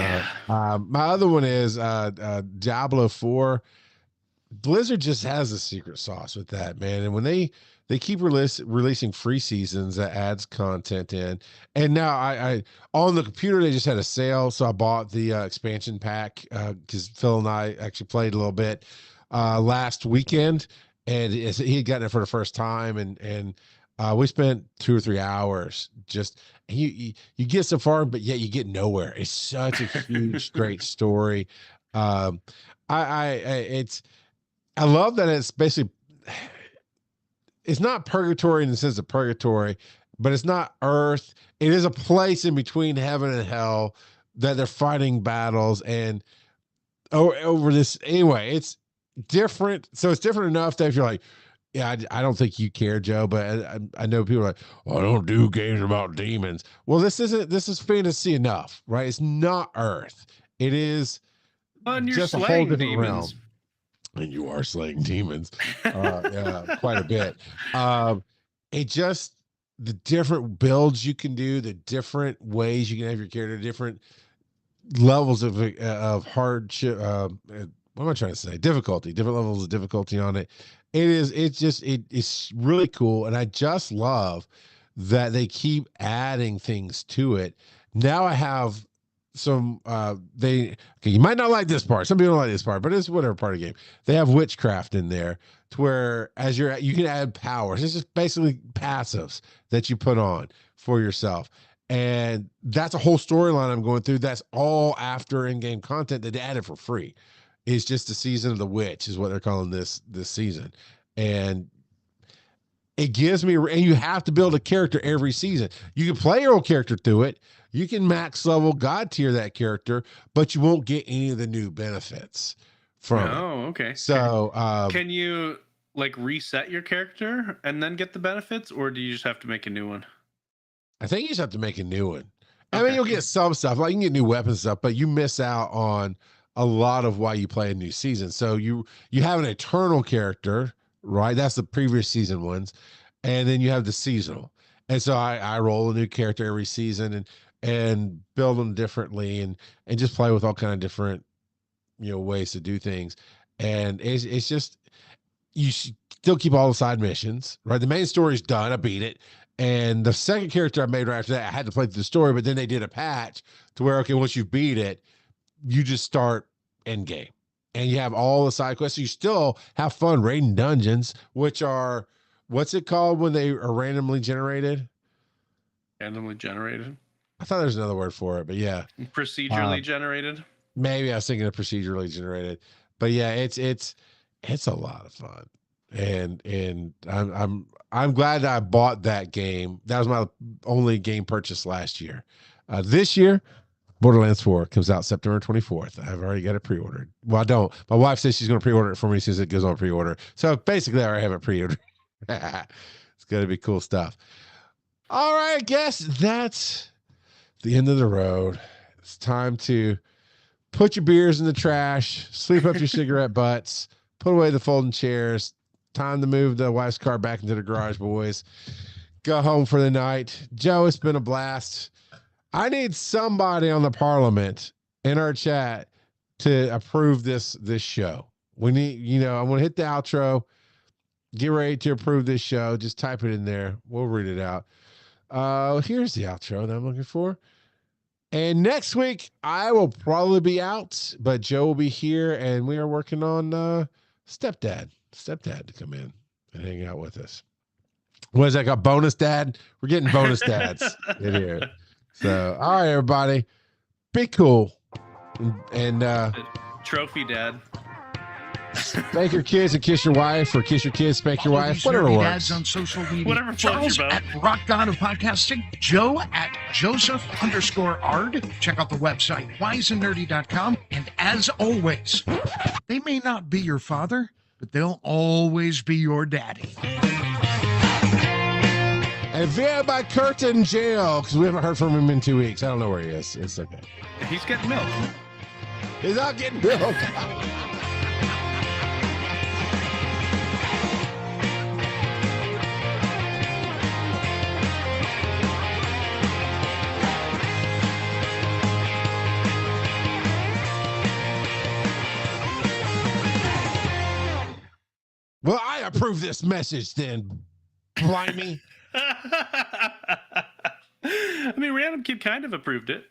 my other one is Diablo 4. Blizzard just has a secret sauce with that, man. And when they keep releasing free seasons that adds content in, and now I on the computer they just had a sale, so I bought the expansion pack because Phil and I actually played a little bit last weekend, and he had gotten it for the first time, and we spent 2 or 3 hours just. You get so far, but yet you get nowhere. It's such a huge, great story. I love that it's basically, it's not purgatory in the sense of purgatory, but it's not earth. It is a place in between heaven and hell that they're fighting battles and over this. Anyway, it's different. So it's different enough that if you're like, yeah, I don't think you care, Joe, but I know people are like, oh, I don't do games about demons. Well, this is fantasy enough, right? It's not earth. It is just a whole different realm. And you are slaying demons quite a bit. It just, the different builds you can do, the different ways you can have your character, different levels of hardship. What am I trying to say? Difficulty, different levels of difficulty on it. It's really cool. And I just love that they keep adding things to it. Now I have some you might not like this part, some people don't like this part, but it's whatever part of the game. They have witchcraft in there to where you can add powers. It's just basically passives that you put on for yourself, and that's a whole storyline I'm going through. That's all after in-game content that they added for free. It's just the season of the witch is what they're calling this season, and it gives me, and you have to build a character every season. You can play your old character through it. You can max level God tier that character, but you won't get any of the new benefits from it. Oh, okay. So can you like reset your character and then get the benefits, or do you just have to make a new one? I think you just have to make a new one. I mean, you'll get some stuff, like you can get new weapons stuff, but you miss out on a lot of why you play a new season. So you have an eternal character, right? That's the previous season ones. and then you have the seasonal. And so I roll a new character every season and build them differently and just play with all kind of different, ways to do things. And it's just, you still keep all the side missions, right? The main story's done. I beat it. And the second character I made right after that, I had to play through the story, but then they did a patch to where, okay, once you beat it, you just start end game and you have all the side quests. So you still have fun raiding dungeons, which are, what's it called when they are randomly generated? Randomly generated. I thought there's another word for it, but yeah. Procedurally generated. Maybe I was thinking of procedurally generated, but yeah, it's a lot of fun. And I'm glad that I bought that game. That was my only game purchase last year. This year, Borderlands 4 comes out September 24th. I've already got it pre-ordered. Well, I don't. My wife says she's going to pre-order it for me as soon as it goes on pre-order. So basically, I already have it pre-ordered. It's going to be cool stuff. All right, I guess that's the end of the road. It's time to put your beers in the trash, sweep up your cigarette butts, put away the folding chairs. Time to move the wife's car back into the garage, boys. Go home for the night. Joe, it's been a blast. I need somebody on the parliament in our chat to approve this show. We need, I'm going to hit the outro. Get ready to approve this show. Just type it in there. We'll read it out. Here's the outro that I'm looking for. And next week, I will probably be out, but Joe will be here, and we are working on stepdad to come in and hang out with us. What is that, a bonus dad? We're getting bonus dads in here. So, all right, everybody, be cool. And trophy dad. Spank your kids and kiss your wife, or kiss your kids, spank your wife, whatever works. On social media. Whatever floats your boat. At Rock God of Podcasting, Joe at Joseph_Ard. Check out the website, wiseandnerdy.com. And as always, they may not be your father, but they'll always be your daddy. And via by Kurt in jail, because we haven't heard from him in 2 weeks. I don't know where he is. It's okay. He's getting milk. He's not getting milk. Well, I approve this message then, blimey. I mean, Random Kid kind of approved it.